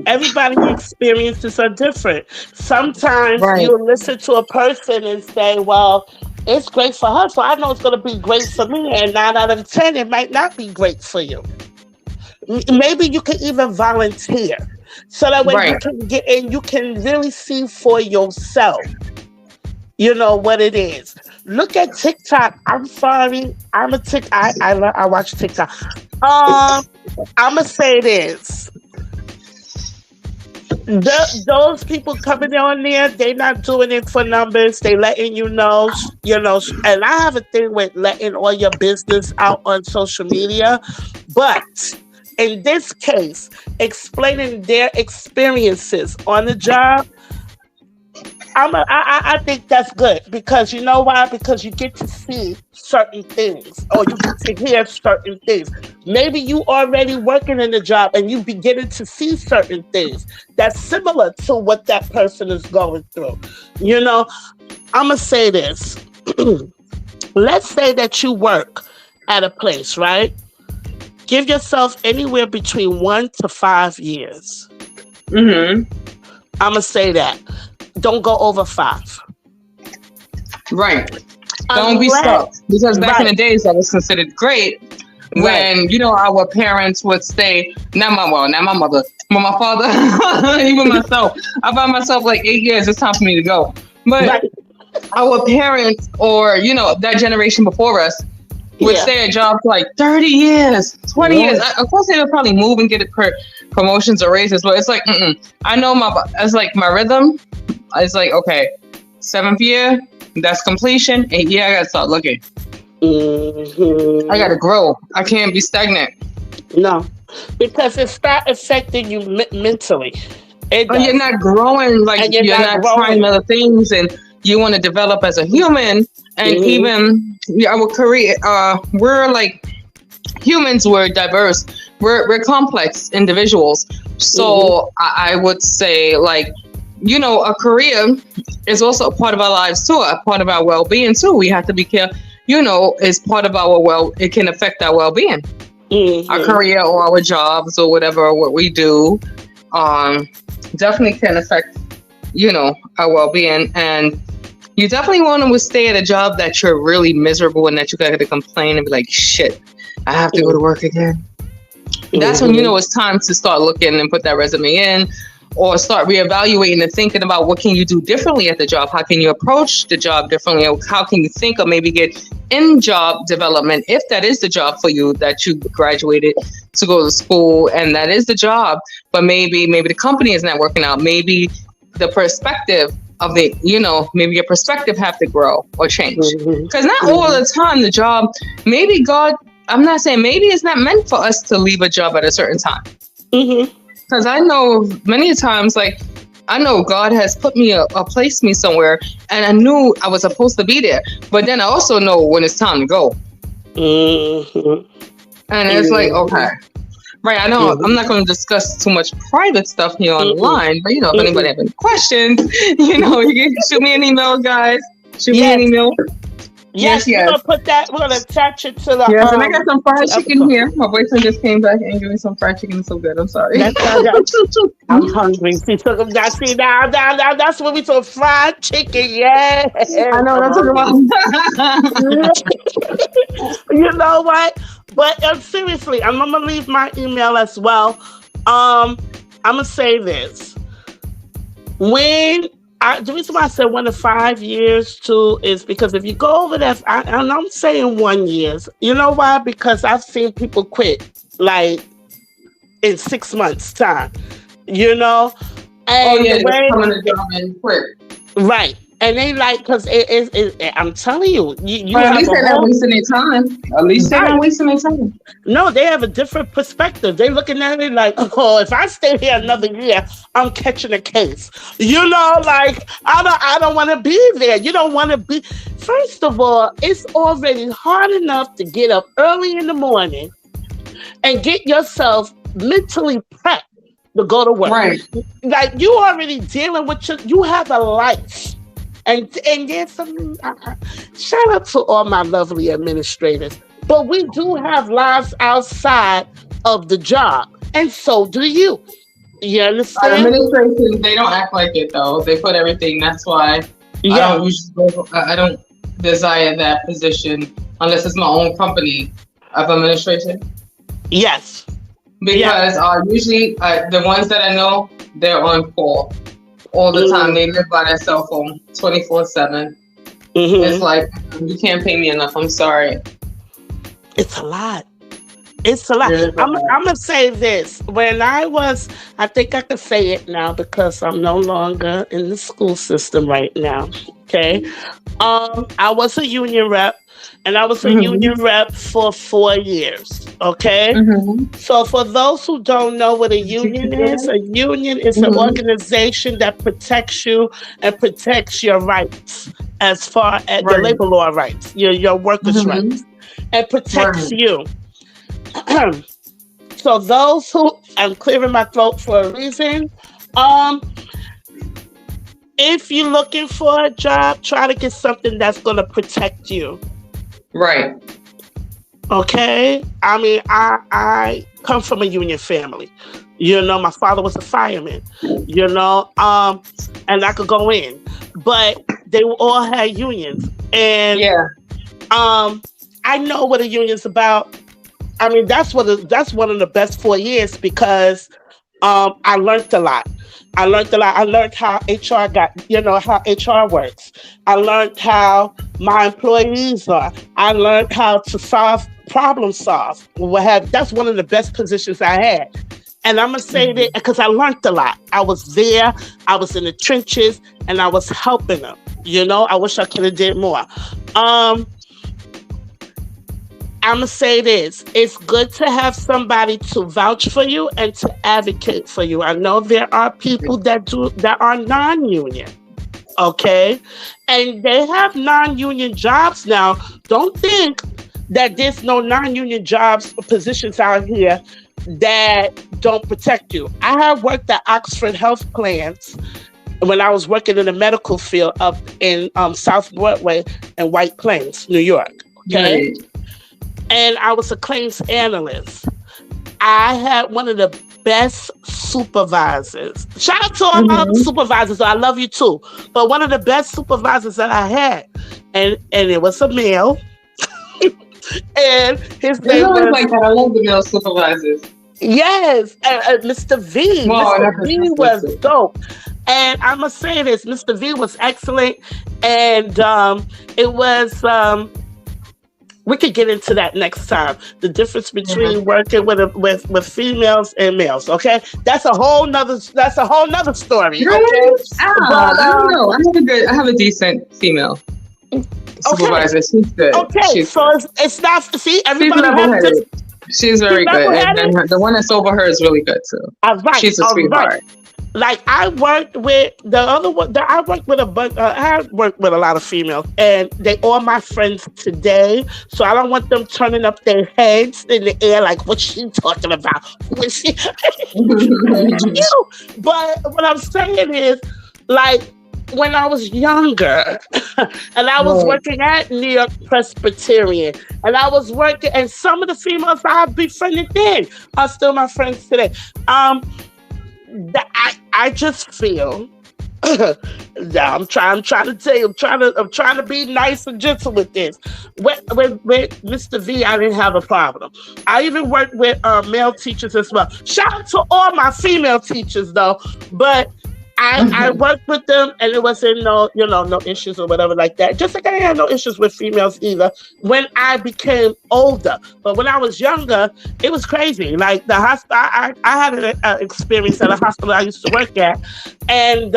Speaker 2: Everybody's experiences are different. Sometimes
Speaker 1: Right,
Speaker 2: you listen to a person and say, well, it's great for her, so I know it's going to be great for me. And 9 out of 10, it might not be great for you. Maybe you can even volunteer so that way you
Speaker 1: right.
Speaker 2: can get in, you can really see for yourself, you know, what it is. Look at TikTok. I'm sorry. I watch TikTok. I'ma say this. Those people coming on there, they not doing it for numbers. They letting you know, and I have a thing with letting all your business out on social media. But in this case, explaining their experiences on the job, I think that's good because you know why? Because you get to see certain things or you get to hear certain things. Maybe you already working in the job and you beginning to see certain things that's similar to what that person is going through. You know, I'm gonna say this. Let's say that you work at a place, right? Give yourself anywhere between 1 to 5 years.
Speaker 1: Mm-hmm.
Speaker 2: I'm gonna say that. Don't go over 5.
Speaker 1: Right. Don't be
Speaker 2: Unless,
Speaker 1: stuck. Because back in
Speaker 2: right,
Speaker 1: the days that was considered great
Speaker 2: right.
Speaker 1: when, our parents would stay, not my mother, but my father, even myself. I found myself like 8 years, it's time for me to go. But
Speaker 2: Right.
Speaker 1: our parents or, that generation before us would
Speaker 2: Yeah.
Speaker 1: stay at jobs for like 30 years, 20 years.
Speaker 2: Right.
Speaker 1: Of course, they would probably move and get promotions or raises, but it's like, I know it's like my rhythm. It's like, okay, 7th year, that's completion. 8th year, I got to start looking. I got to grow. I can't be stagnant.
Speaker 2: No, because it start affecting you mentally. It
Speaker 1: And you're
Speaker 2: does,
Speaker 1: not growing, like
Speaker 2: and you're
Speaker 1: you're
Speaker 2: not
Speaker 1: not trying
Speaker 2: growing.
Speaker 1: other things and you want to develop as a human. And
Speaker 2: Hmm.
Speaker 1: even our career, we're like, humans were diverse. We're complex individuals.
Speaker 2: Hmm.
Speaker 1: So I would say, like, a career is also a part of our lives too, a part of our well-being too. We have to be careful. Is part of our it can affect our well-being, our
Speaker 2: Hmm.
Speaker 1: career or our jobs or whatever what we do. Um, definitely can affect our well-being, and you definitely want to stay at a job that you're really miserable and that you got to complain and be like, shit, I have to go to work again. That's when
Speaker 2: Hmm.
Speaker 1: it's time to start looking and put that resume in or start reevaluating and thinking about what can you do differently at the job. How can you approach the job differently? Or how can you think or maybe get in job development if that is the job for you, that you graduated to go to school and that is the job, but maybe the company is not working out. Maybe the perspective of maybe your perspective have to grow or change,
Speaker 2: Hmm.
Speaker 1: because not all
Speaker 2: Hmm.
Speaker 1: the time the job, maybe God, I'm not saying maybe it's not meant for us to leave a job at a certain time.
Speaker 2: Hmm.
Speaker 1: Because I know many times, like, I know God has put me or placed me somewhere and I knew I was supposed to be there. But then I also know when it's time to go.
Speaker 2: Hmm.
Speaker 1: And it's like,
Speaker 2: Hmm.
Speaker 1: okay. Right, I know I'm
Speaker 2: Hmm.
Speaker 1: not going to discuss too much private stuff here on the
Speaker 2: Hmm.
Speaker 1: line, but if
Speaker 2: Hmm.
Speaker 1: anybody have any questions, you can shoot me an email, guys. Shoot me an
Speaker 2: Yes.
Speaker 1: email.
Speaker 2: Yes, we're gonna put that. We're gonna attach it to the.
Speaker 1: Yes, and I got some fried chicken here. My boyfriend just came back and gave me some fried chicken. It's so good. I'm sorry.
Speaker 2: I'm hungry. See, took him down. See now. That's what we talk fried chicken. Yeah,
Speaker 1: I know. That's what
Speaker 2: You know what? But seriously, I'm gonna leave my email as well. I'm gonna say this. The reason why I said 1 to 5 years too is because if you go over that, and I'm saying 1 year. You know why? Because I've seen people quit like in 6 months' time. You know, and
Speaker 1: just come in the job and quit.
Speaker 2: Right. And they like, because I'm telling you, you
Speaker 1: at least they're not wasting their time. At least they're not wasting their time.
Speaker 2: No, they have a different perspective. They're looking at it like, oh, if I stay here another year, I'm catching a case. You know, like I don't want to be there. You don't want to be. First of all, it's already hard enough to get up early in the morning and get yourself mentally prepped to go to work.
Speaker 1: Right.
Speaker 2: Like you already dealing with you have a life. And there's some shout out to all my lovely administrators. But we do have lives outside of the job. And so do you. You understand?
Speaker 1: Administration, they don't act like it though. They put everything. That's why I don't desire that position unless it's my own company of administration.
Speaker 2: Yes.
Speaker 1: Because usually the ones that I know, they're on call all the time. They live by their cell phone 24/7. It's like, you can't pay me enough. I'm sorry.
Speaker 2: It's a lot. It's a lot. I'm going to say this. When I think I can say it now because I'm no longer in the school system right now. Okay. I was a union rep. And I was a union rep for 4 years, okay? So for those who don't know what a union is an organization that protects you and protects your rights as far as your labor law rights, your workers' rights, and protects you. So those who, I'm clearing my throat for a reason, if you're looking for a job, try to get something that's going to protect you.
Speaker 1: Right.
Speaker 2: Okay. I mean, I come from a union family. You know, my father was a fireman. You know, and I could go in, but they all had unions, and I know what a union's about. I mean, that's one of the best 4 years because I learned a lot. I learned how HR how HR works. I learned how my employees are. I learned how to problem solve. That's one of the best positions I had. And I'm going to say that because I learned a lot. I was there, I was in the trenches, and I was helping them. You know, I wish I could have did more. I'm going to say this. It's good to have somebody to vouch for you and to advocate for you. I know there are people that are non-union, okay? And they have non-union jobs now. Don't think that there's no non-union jobs or positions out here that don't protect you. I have worked at Oxford Health Plans when I was working in the medical field up in South Broadway and White Plains, New York, okay? Right. And I was a claims analyst. I had one of the best supervisors. Shout out to all my other supervisors. I love you too. But one of the best supervisors that I had. And it was a male. And his name was... like that. I love the male supervisors. Yes. Mr. V. Mr. V was dope. And I must say this. Mr. V was excellent. And it was... we could get into that next time. The difference between working with females and males. Okay, that's a whole nother story. Okay,
Speaker 1: I don't know. I have a decent female supervisor. She's good.
Speaker 2: Okay, it's not. See, everybody.
Speaker 1: She's very good, and the one that's over her is really good too.
Speaker 2: Right,
Speaker 1: she's a sweetheart. Right.
Speaker 2: Like I worked with the other one. I worked with a lot of females, and they all my friends today. So I don't want them turning up their heads in the air like, "What's she talking about? What's she?" But what I'm saying is, like, when I was younger, and I was
Speaker 1: Right.
Speaker 2: working at New York Presbyterian, and I was working, and some of the females I befriended then are still my friends today. I just feel yeah, I'm trying to tell you, I'm trying to be nice and gentle with this. With Mr. V, I didn't have a problem. I even worked with male teachers as well. Shout out to all my female teachers though, but I worked with them and it wasn't no issues or whatever like that. Just like I had no issues with females either when I became older. But when I was younger, it was crazy. Like the hospital, I had an experience at a hospital I used to work at, and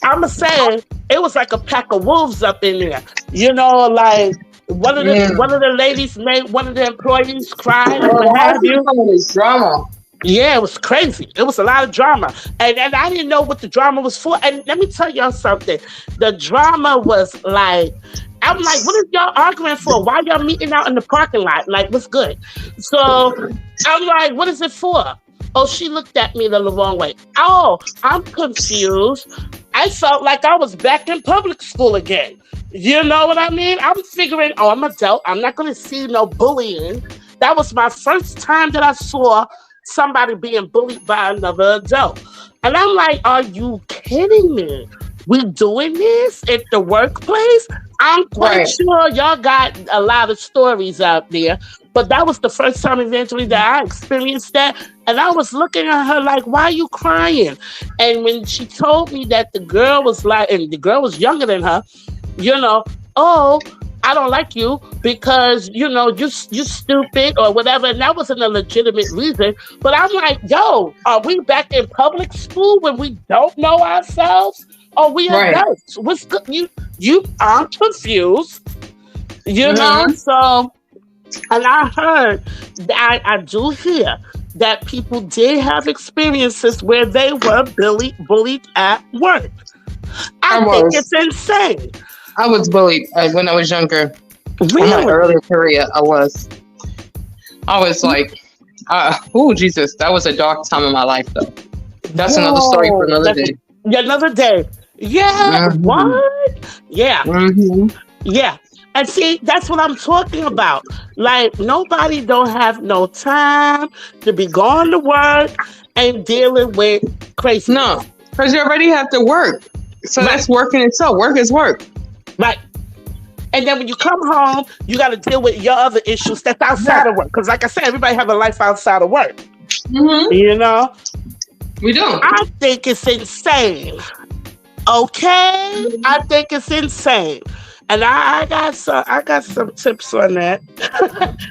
Speaker 2: I'ma say it was like a pack of wolves up in there. Like one of the ladies made one of the employees cry and what have you.
Speaker 1: Some of this drama.
Speaker 2: Yeah, it was crazy. It was a lot of drama. And I didn't know what the drama was for. And let me tell y'all something. The drama was like, I'm like, what is y'all arguing for? Why y'all meeting out in the parking lot? Like, what's good? So I'm like, what is it for? Oh, she looked at me the wrong way. Oh, I'm confused. I felt like I was back in public school again. You know what I mean? I'm figuring, I'm an adult. I'm not going to see no bullying. That was my first time that I saw somebody being bullied by another adult. And I'm like, are you kidding me? We doing this at the workplace? I'm quite sure y'all got a lot of stories out there, but that was the first time eventually that I experienced that. And I was looking at her like, why are you crying? And when she told me that the girl was like, and the girl was younger than her, oh, I don't like you because, you stupid or whatever. And that wasn't a legitimate reason. But I'm like, yo, are we back in public school when we don't know ourselves? Or we adults? What's good? You are confused, know? So, and I heard, I do hear that people did have experiences where they were bullied at work. I think it's insane.
Speaker 1: I was bullied when I was younger.
Speaker 2: Really?
Speaker 1: In my early career, I was like, oh, Jesus, that was a dark time in my life, though. That's another story for another day.
Speaker 2: Another day. Yeah, what? Yeah. Yeah. And see, that's what I'm talking about. Like, nobody don't have no time to be going to work and dealing with crazy.
Speaker 1: No, because you already have to work. So that's work in itself. Work is work.
Speaker 2: Right. And then when you come home, you got to deal with your other issues that's outside of work. Because like I said, everybody have a life outside of work.
Speaker 1: We do.
Speaker 2: I think it's insane. Okay? I think it's insane. And I got some tips on that.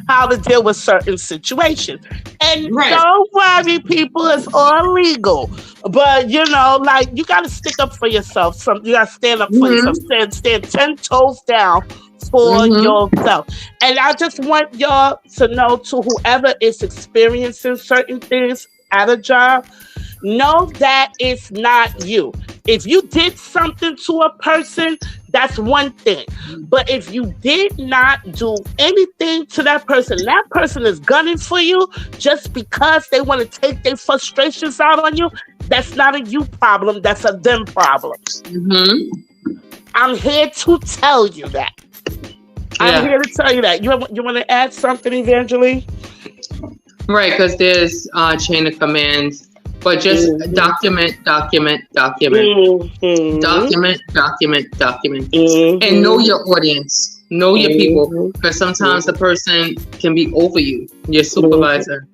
Speaker 2: How to deal with certain situations. And don't worry, people, it's all legal. But you got to stick up for yourself. You got to stand up for yourself. Stand 10 toes down for yourself. And I just want y'all to know, to whoever is experiencing certain things at a job, know that it's not you. If you did something to a person, that's one thing. But if you did not do anything to that person is gunning for you just because they want to take their frustrations out on you, that's not a you problem, that's a them problem. I'm here to tell you that. I'm here to tell you that. You want to add something, Evangeline?
Speaker 1: Right, because there's chain of commands. But just document. Document. And know your audience. Know your people. Because sometimes the person can be over you, your supervisor.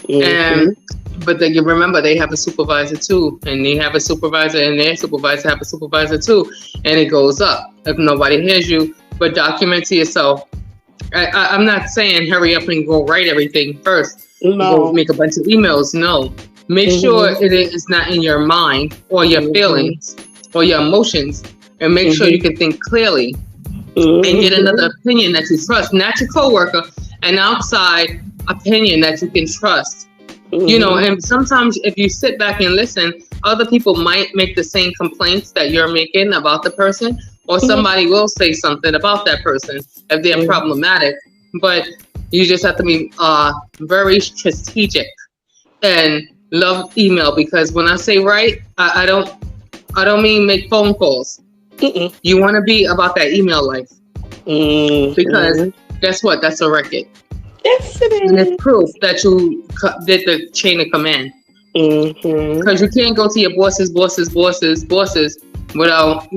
Speaker 1: But then you remember they have a supervisor too. And they have a supervisor and their supervisor have a supervisor too. And it goes up if nobody hears you. But document to yourself. I'm not saying hurry up and go write everything first. Go make a bunch of emails. No. Make sure it is not in your mind or your feelings or your emotions, and make sure you can think clearly and get another opinion that you trust, not your coworker, an outside opinion that you can trust. And sometimes if you sit back and listen, other people might make the same complaints that you're making about the person, or somebody will say something about that person if they're problematic. But you just have to be very strategic and love email, because when I say write, I I don't mean make phone calls.
Speaker 2: Mm-mm.
Speaker 1: You want to be about that email life. Because guess what? That's a record.
Speaker 2: Yes, it is.
Speaker 1: And it's proof that you did the chain of command. Because you can't go to your bosses without,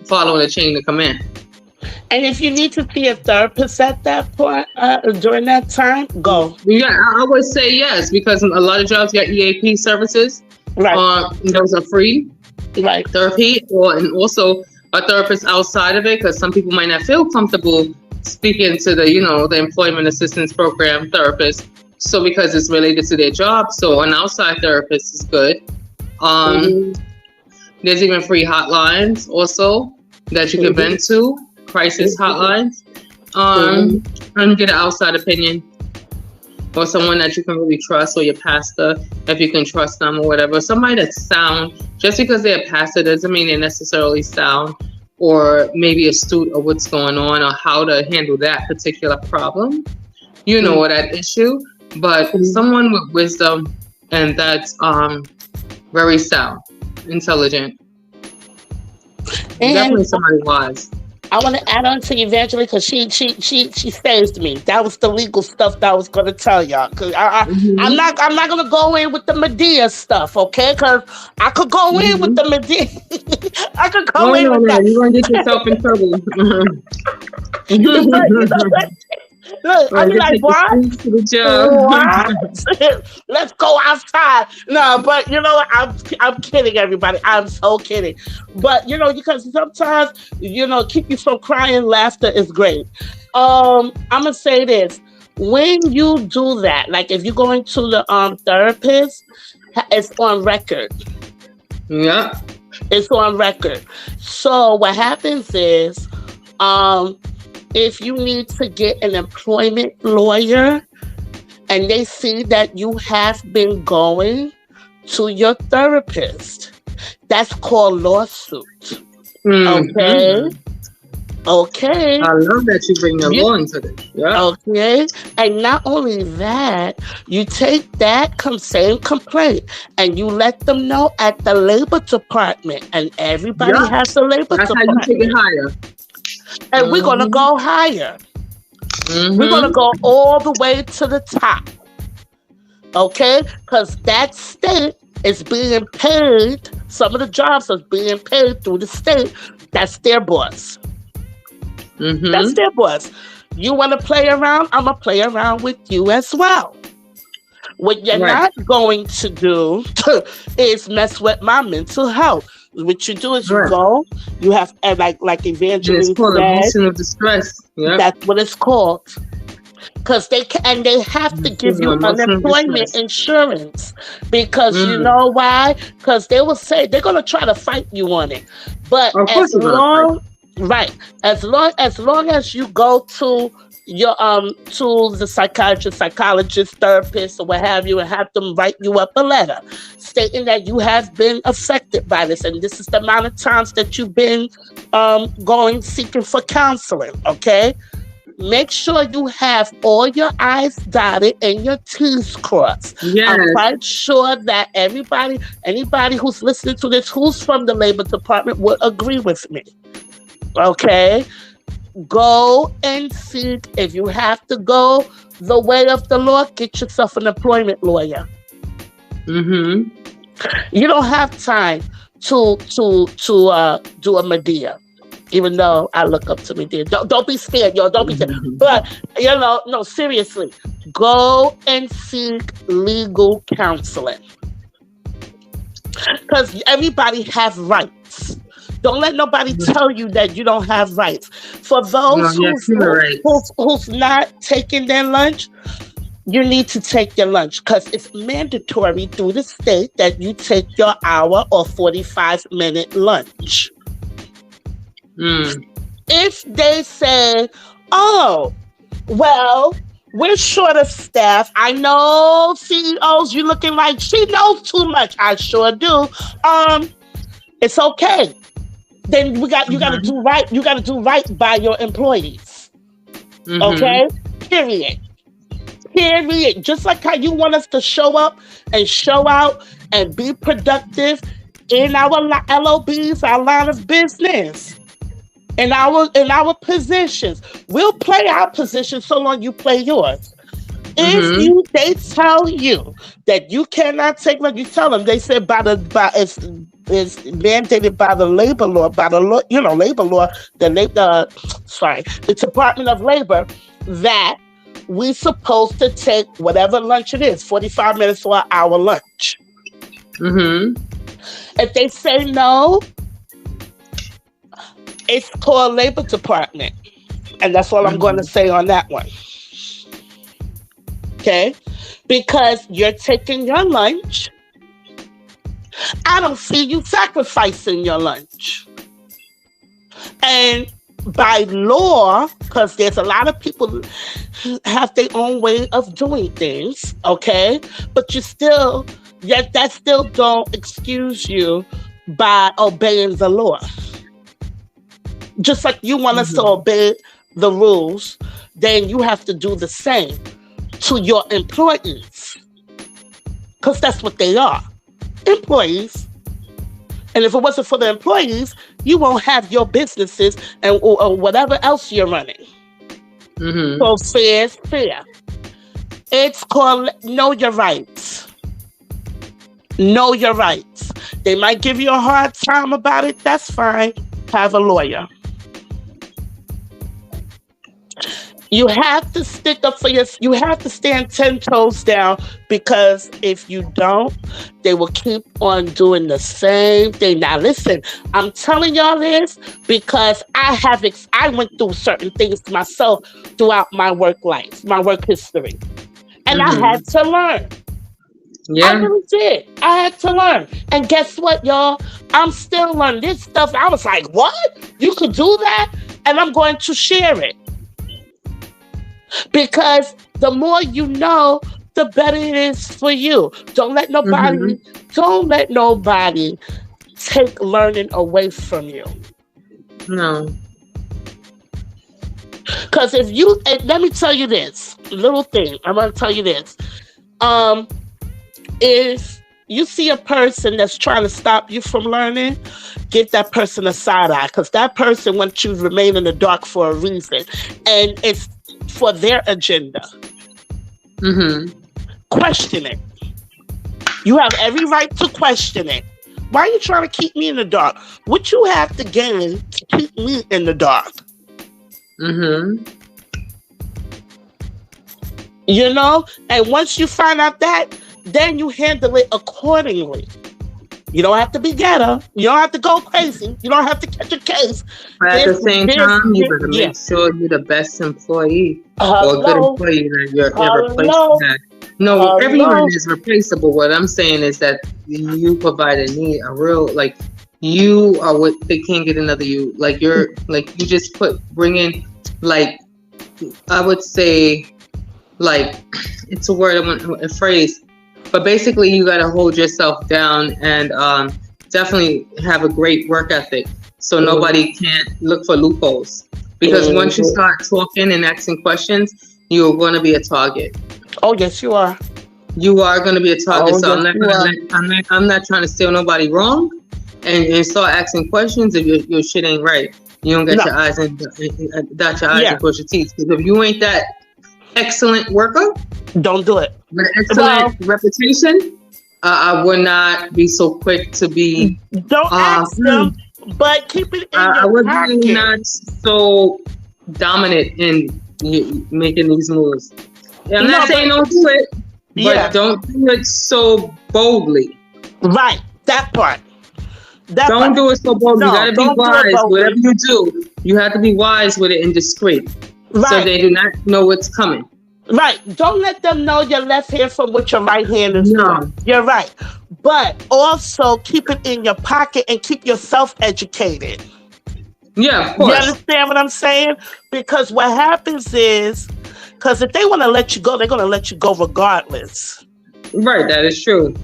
Speaker 1: following the chain of command.
Speaker 2: And if you need to see a therapist at that point, during that time, go.
Speaker 1: Yeah, I would say yes, because a lot of jobs got EAP services.
Speaker 2: Right.
Speaker 1: Those are free.
Speaker 2: Right.
Speaker 1: Therapy, and also a therapist outside of it, because some people might not feel comfortable speaking to the employment assistance program therapist. So because it's related to their job, so an outside therapist is good. There's even free hotlines also that you can vent to, crisis hotlines, and get an outside opinion, or someone that you can really trust, or your pastor, if you can trust them or whatever. Somebody that's sound. Just because they're a pastor doesn't mean they're necessarily sound or maybe astute of what's going on or how to handle that particular problem, or that issue. But someone with wisdom and that's very sound, intelligent.
Speaker 2: And
Speaker 1: definitely somebody wise.
Speaker 2: I want to add on to Evangeline because she saved me. That was the legal stuff that I was going to tell y'all. Because I'm not going to go in with the Medea stuff, okay? Because I could go in with the Medea. I could go in with that.
Speaker 1: You're going to get yourself in trouble.
Speaker 2: Look, I'll be like, what? Let's go outside. No, but I'm kidding, everybody. I'm so kidding. But because sometimes, keep you from crying, laughter is great. I'm gonna say this. When you do that, like if you're going to the therapist, it's on record.
Speaker 1: Yeah.
Speaker 2: It's on record. So what happens is, if you need to get an employment lawyer and they see that you have been going to your therapist, that's called lawsuit. Okay? Okay.
Speaker 1: I love that you bring the law into this. Yeah.
Speaker 2: Okay. And not only that, you take that same complaint and you let them know at the labor department. And everybody has the labor department.
Speaker 1: That's how you take it higher.
Speaker 2: And we're going to go higher. We're going to go all the way to the top. Okay? Because that state is being paid. Some of the jobs are being paid through the state. That's their boss. That's their boss. You want to play around? I'm going to play around with you as well. What you're not going to do is mess with my mental health. What you do is you go, you have, and like Evangeline
Speaker 1: it's called
Speaker 2: said,
Speaker 1: emotional distress. Yep.
Speaker 2: That's what it's called. Because they have to give you unemployment insurance. Because you know why? Because they will say they're going to try to fight you on it. But as long as you go to your to the psychologist, therapist, or what have you, and have them write you up a letter stating that you have been affected by this, and this is the amount of times that you've been seeking for counseling. Okay, make sure you have all your I's dotted and your T's crossed. Yes. I'm quite sure that anybody who's listening to this, who's from the labor department, would agree with me. Okay. Go and seek. If you have to go the way of the law, get yourself an employment lawyer. You don't have time to do a Medea, even though I look up to Medea. Don't be scared, y'all. Don't be scared. But no, seriously, go and seek legal counseling because everybody has rights. Don't let nobody tell you that you don't have rights. For those who's not taking their lunch, you need to take your lunch because it's mandatory through the state that you take your hour or 45-minute lunch. If they say, oh, well, we're short of staff. I know CEOs, you looking like she knows too much. I sure do. It's okay. Then you got to do right. You got to do right by your employees. Okay? Period. Just like how you want us to show up and show out and be productive, in our LOBs, our line of business, in our positions. We'll play our position so long you play yours. If they tell you that you cannot take what you tell them, they said it's mandated by the labor law, labor law, the Department of Labor, that we supposed to take whatever lunch it is, 45 minutes or an hour lunch. If they say no, it's called Labor Department. And that's all I'm going to say on that one. Okay? Because you're taking your lunch. I don't see you sacrificing your lunch. And by law, because there's a lot of people who have their own way of doing things, okay? But that still don't excuse you by obeying the law. Just like you want us to obey the rules, then you have to do the same to your employees. Because that's what they are. Employees. And if it wasn't for the employees, you won't have your businesses and or whatever else you're running. So fair is fair. It's called know your rights. Know your rights. They might give you a hard time about it. That's fine. Have a lawyer. You have to stick up for you have to stand 10 toes down, because if you don't, they will keep on doing the same thing. Now listen, I'm telling y'all this because I went through certain things myself throughout my work life, my work history. And I had to learn. Yeah. I really did. I had to learn. And guess what, y'all? I'm still learning this stuff. I was like, what? You could do that? And I'm going to share it. Because the more you know, the better it is for you. Don't let nobody take learning away from you.
Speaker 1: No.
Speaker 2: Because let me tell you this little thing. I'm going to tell you this. If you see a person that's trying to stop you from learning, give that person a side eye, because that person wants you to remain in the dark for a reason. And it's for their agenda. Question it. You have every right to question it. Why are you trying to keep me in the dark? What you have to gain to keep me in the dark? You know? And once you find out that, then you handle it accordingly. You don't have to be ghetto. You don't have to go crazy. You don't have to catch a case.
Speaker 1: But at the same time, you better make sure you're the best employee or good employee that you're ever placed. No, everyone is replaceable. What I'm saying is that you provide a need, a real, like, you are what they can't get another you. Like, you're, like, you just bring in, like, I would say, like, it's a word, a phrase. But basically, you got to hold yourself down and definitely have a great work ethic, so nobody can't look for loopholes. Because once you start talking and asking questions, you're going to be a target.
Speaker 2: Oh, yes, you are.
Speaker 1: You are going to be a target. So I'm not trying to steal nobody wrong, and start asking questions if your shit ain't right. You don't get your eyes and dot your eyes and brush your teeth. Because if you ain't that excellent worker,
Speaker 2: don't do it.
Speaker 1: With an excellent reputation, I would not be so quick to be.
Speaker 2: Don't ask them, but keep it in your
Speaker 1: I would be not so dominant in making these moves. I'm not saying don't do it, but don't do it so boldly.
Speaker 2: Right, that part.
Speaker 1: Don't do it so boldly. You gotta be wise. Whatever you do, you have to be wise with it and discreet. Right. So they do not know what's coming.
Speaker 2: Right. Don't let them know your left hand from what your right hand is doing. You're right. But also keep it in your pocket and keep yourself educated.
Speaker 1: Yeah, of course.
Speaker 2: You understand what I'm saying? Because what happens is, because if they want to let you go, they're going to let you go regardless.
Speaker 1: Right. That is true.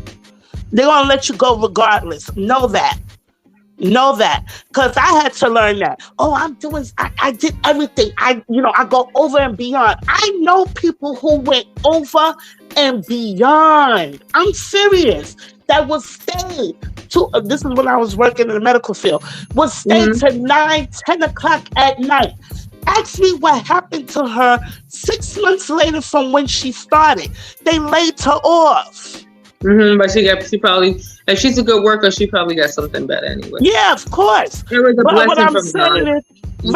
Speaker 2: They're going to let you go regardless. Know that. Know that, because I had to learn that. Oh, I did everything. I go over and beyond. I know people who went over and beyond. I'm serious. That would stay to, this is when I was working in the medical field, would stay to 9, 10 o'clock at night. Ask me what happened to her 6 months later from when she started. They laid her off.
Speaker 1: But she probably, if she's a good worker, she probably got something better anyway.
Speaker 2: Yeah, of course.
Speaker 1: It was a blessing from God.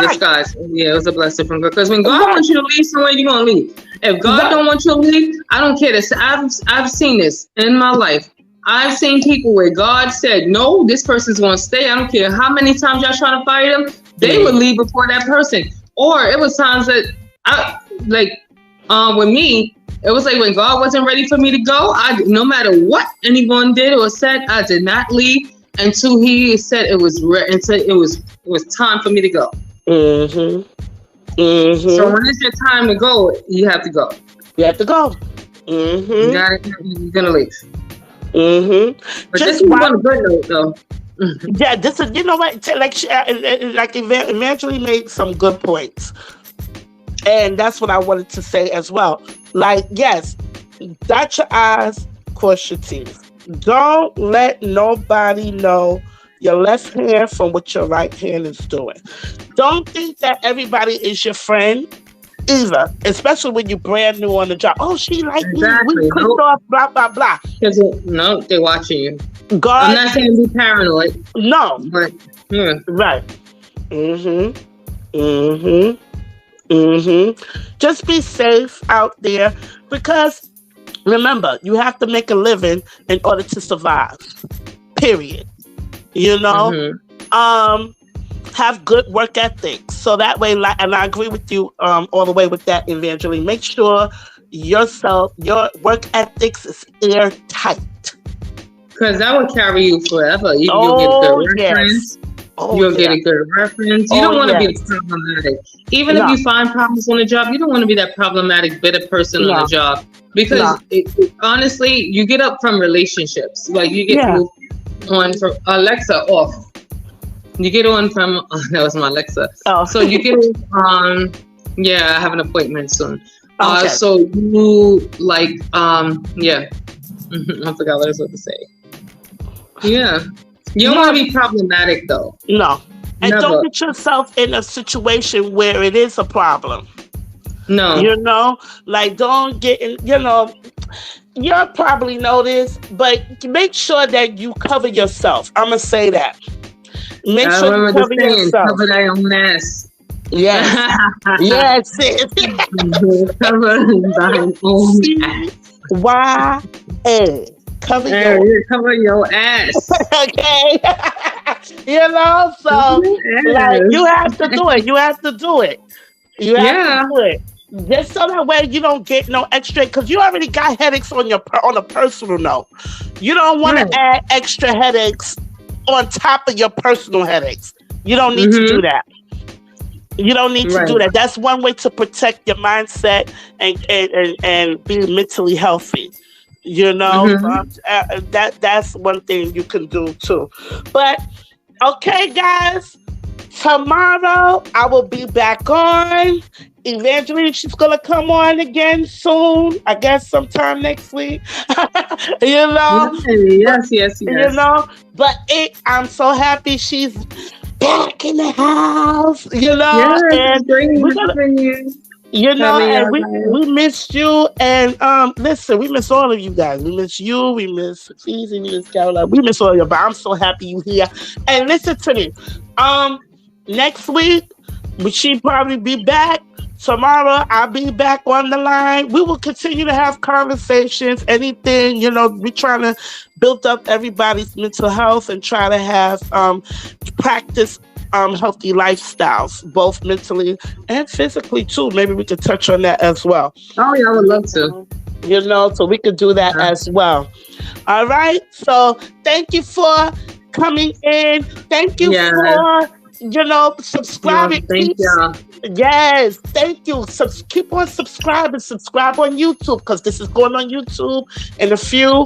Speaker 1: Disguise. Yeah, it was a blessing from God. Because when God wants you to leave somewhere, you're gonna leave. If God don't want you to leave, I don't care. This I've seen this in my life. I've seen people where God said, no, this person's gonna stay. I don't care how many times y'all trying to fire them, they would leave before that person. Or it was times that with me, it was like when God wasn't ready for me to go, no matter what anyone did or said, I did not leave until He said it was until it was time for me to go. So when it's your time to go, you have to go.
Speaker 2: You have to go.
Speaker 1: You're gonna leave. But
Speaker 2: Just
Speaker 1: this is on a good note, though.
Speaker 2: Yeah, this is, you know what? Like Evangeline made some good points. And that's what I wanted to say as well. Like, yes, dot your I's, cross your T's. Don't let nobody know your left hand from what your right hand is doing. Don't think that everybody is your friend either, especially when you're brand new on the job. Oh, she like me. We clicked off, blah, blah, blah.
Speaker 1: No, they're watching you.
Speaker 2: God,
Speaker 1: I'm not saying be paranoid.
Speaker 2: No.
Speaker 1: But, yeah.
Speaker 2: Right. Just be safe out there, because remember, you have to make a living in order to survive. Period. You know? Have good work ethics. So that way, and I agree with you all the way with that, Evangeline. Make sure your work ethics is airtight. Because
Speaker 1: that will carry you forever. You'll get good reference. You'll get a good reference. You don't want to be problematic. Even if you find problems on the job, you don't want to be that problematic, bitter person on the job. Because honestly, you get up from relationships. Like you get moved on from Alexa off. You get on from that was my Alexa. So you get on. I have an appointment soon. So you I forgot what I was about to say. Yeah. You don't want to be problematic, though.
Speaker 2: No. And don't get yourself in a situation where it is a problem.
Speaker 1: No.
Speaker 2: You know? Like, don't get in, you'll probably know this, but make sure that you cover yourself. I'm going to say that. Make sure you cover yourself.
Speaker 1: Cover thy own ass.
Speaker 2: Yes. Yes.
Speaker 1: Cover thy own ass.
Speaker 2: Y-A. Cover
Speaker 1: your ass.
Speaker 2: Okay. So like, you have to do it. You have to do it. Just so that way you don't get no extra, because you already got headaches on a personal note. You don't want to add extra headaches on top of your personal headaches. You don't need to do that. You don't need to do that. That's one way to protect your mindset and be mentally healthy. That's one thing you can do too. But okay, guys, tomorrow I will be back on. Evangeline, she's gonna come on again soon. I guess sometime next week.
Speaker 1: Yes.
Speaker 2: But I'm so happy she's back in the house. And we missed you, and listen, we miss all of you guys. We miss you, we miss Feezy, we miss Caroline, we miss all of you, but I'm so happy you here. And listen to me, next week, she'll probably be back. Tomorrow, I'll be back on the line. We will continue to have conversations, anything, we're trying to build up everybody's mental health and try to have practice healthy lifestyles, both mentally and physically too. Maybe we could touch on that as well.
Speaker 1: Oh yeah, I would love to.
Speaker 2: So we could do that as well. All right. So thank you for coming in. Thank you for subscribing.
Speaker 1: Thank you.
Speaker 2: Yes, thank you. Keep on subscribing. Subscribe on YouTube, because this is going on YouTube in a few.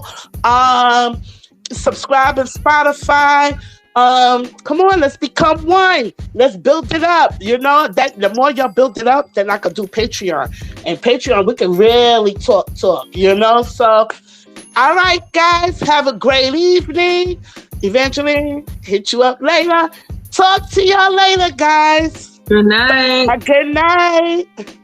Speaker 2: Subscribe on Spotify. Come on, let's become one. Let's build it up. You know, that the more y'all build it up, then I could do Patreon. And Patreon, we can really talk, you know? So, all right, guys, have a great evening. Evangeline, hit you up later. Talk to y'all later, guys.
Speaker 1: Good night.
Speaker 2: Good night.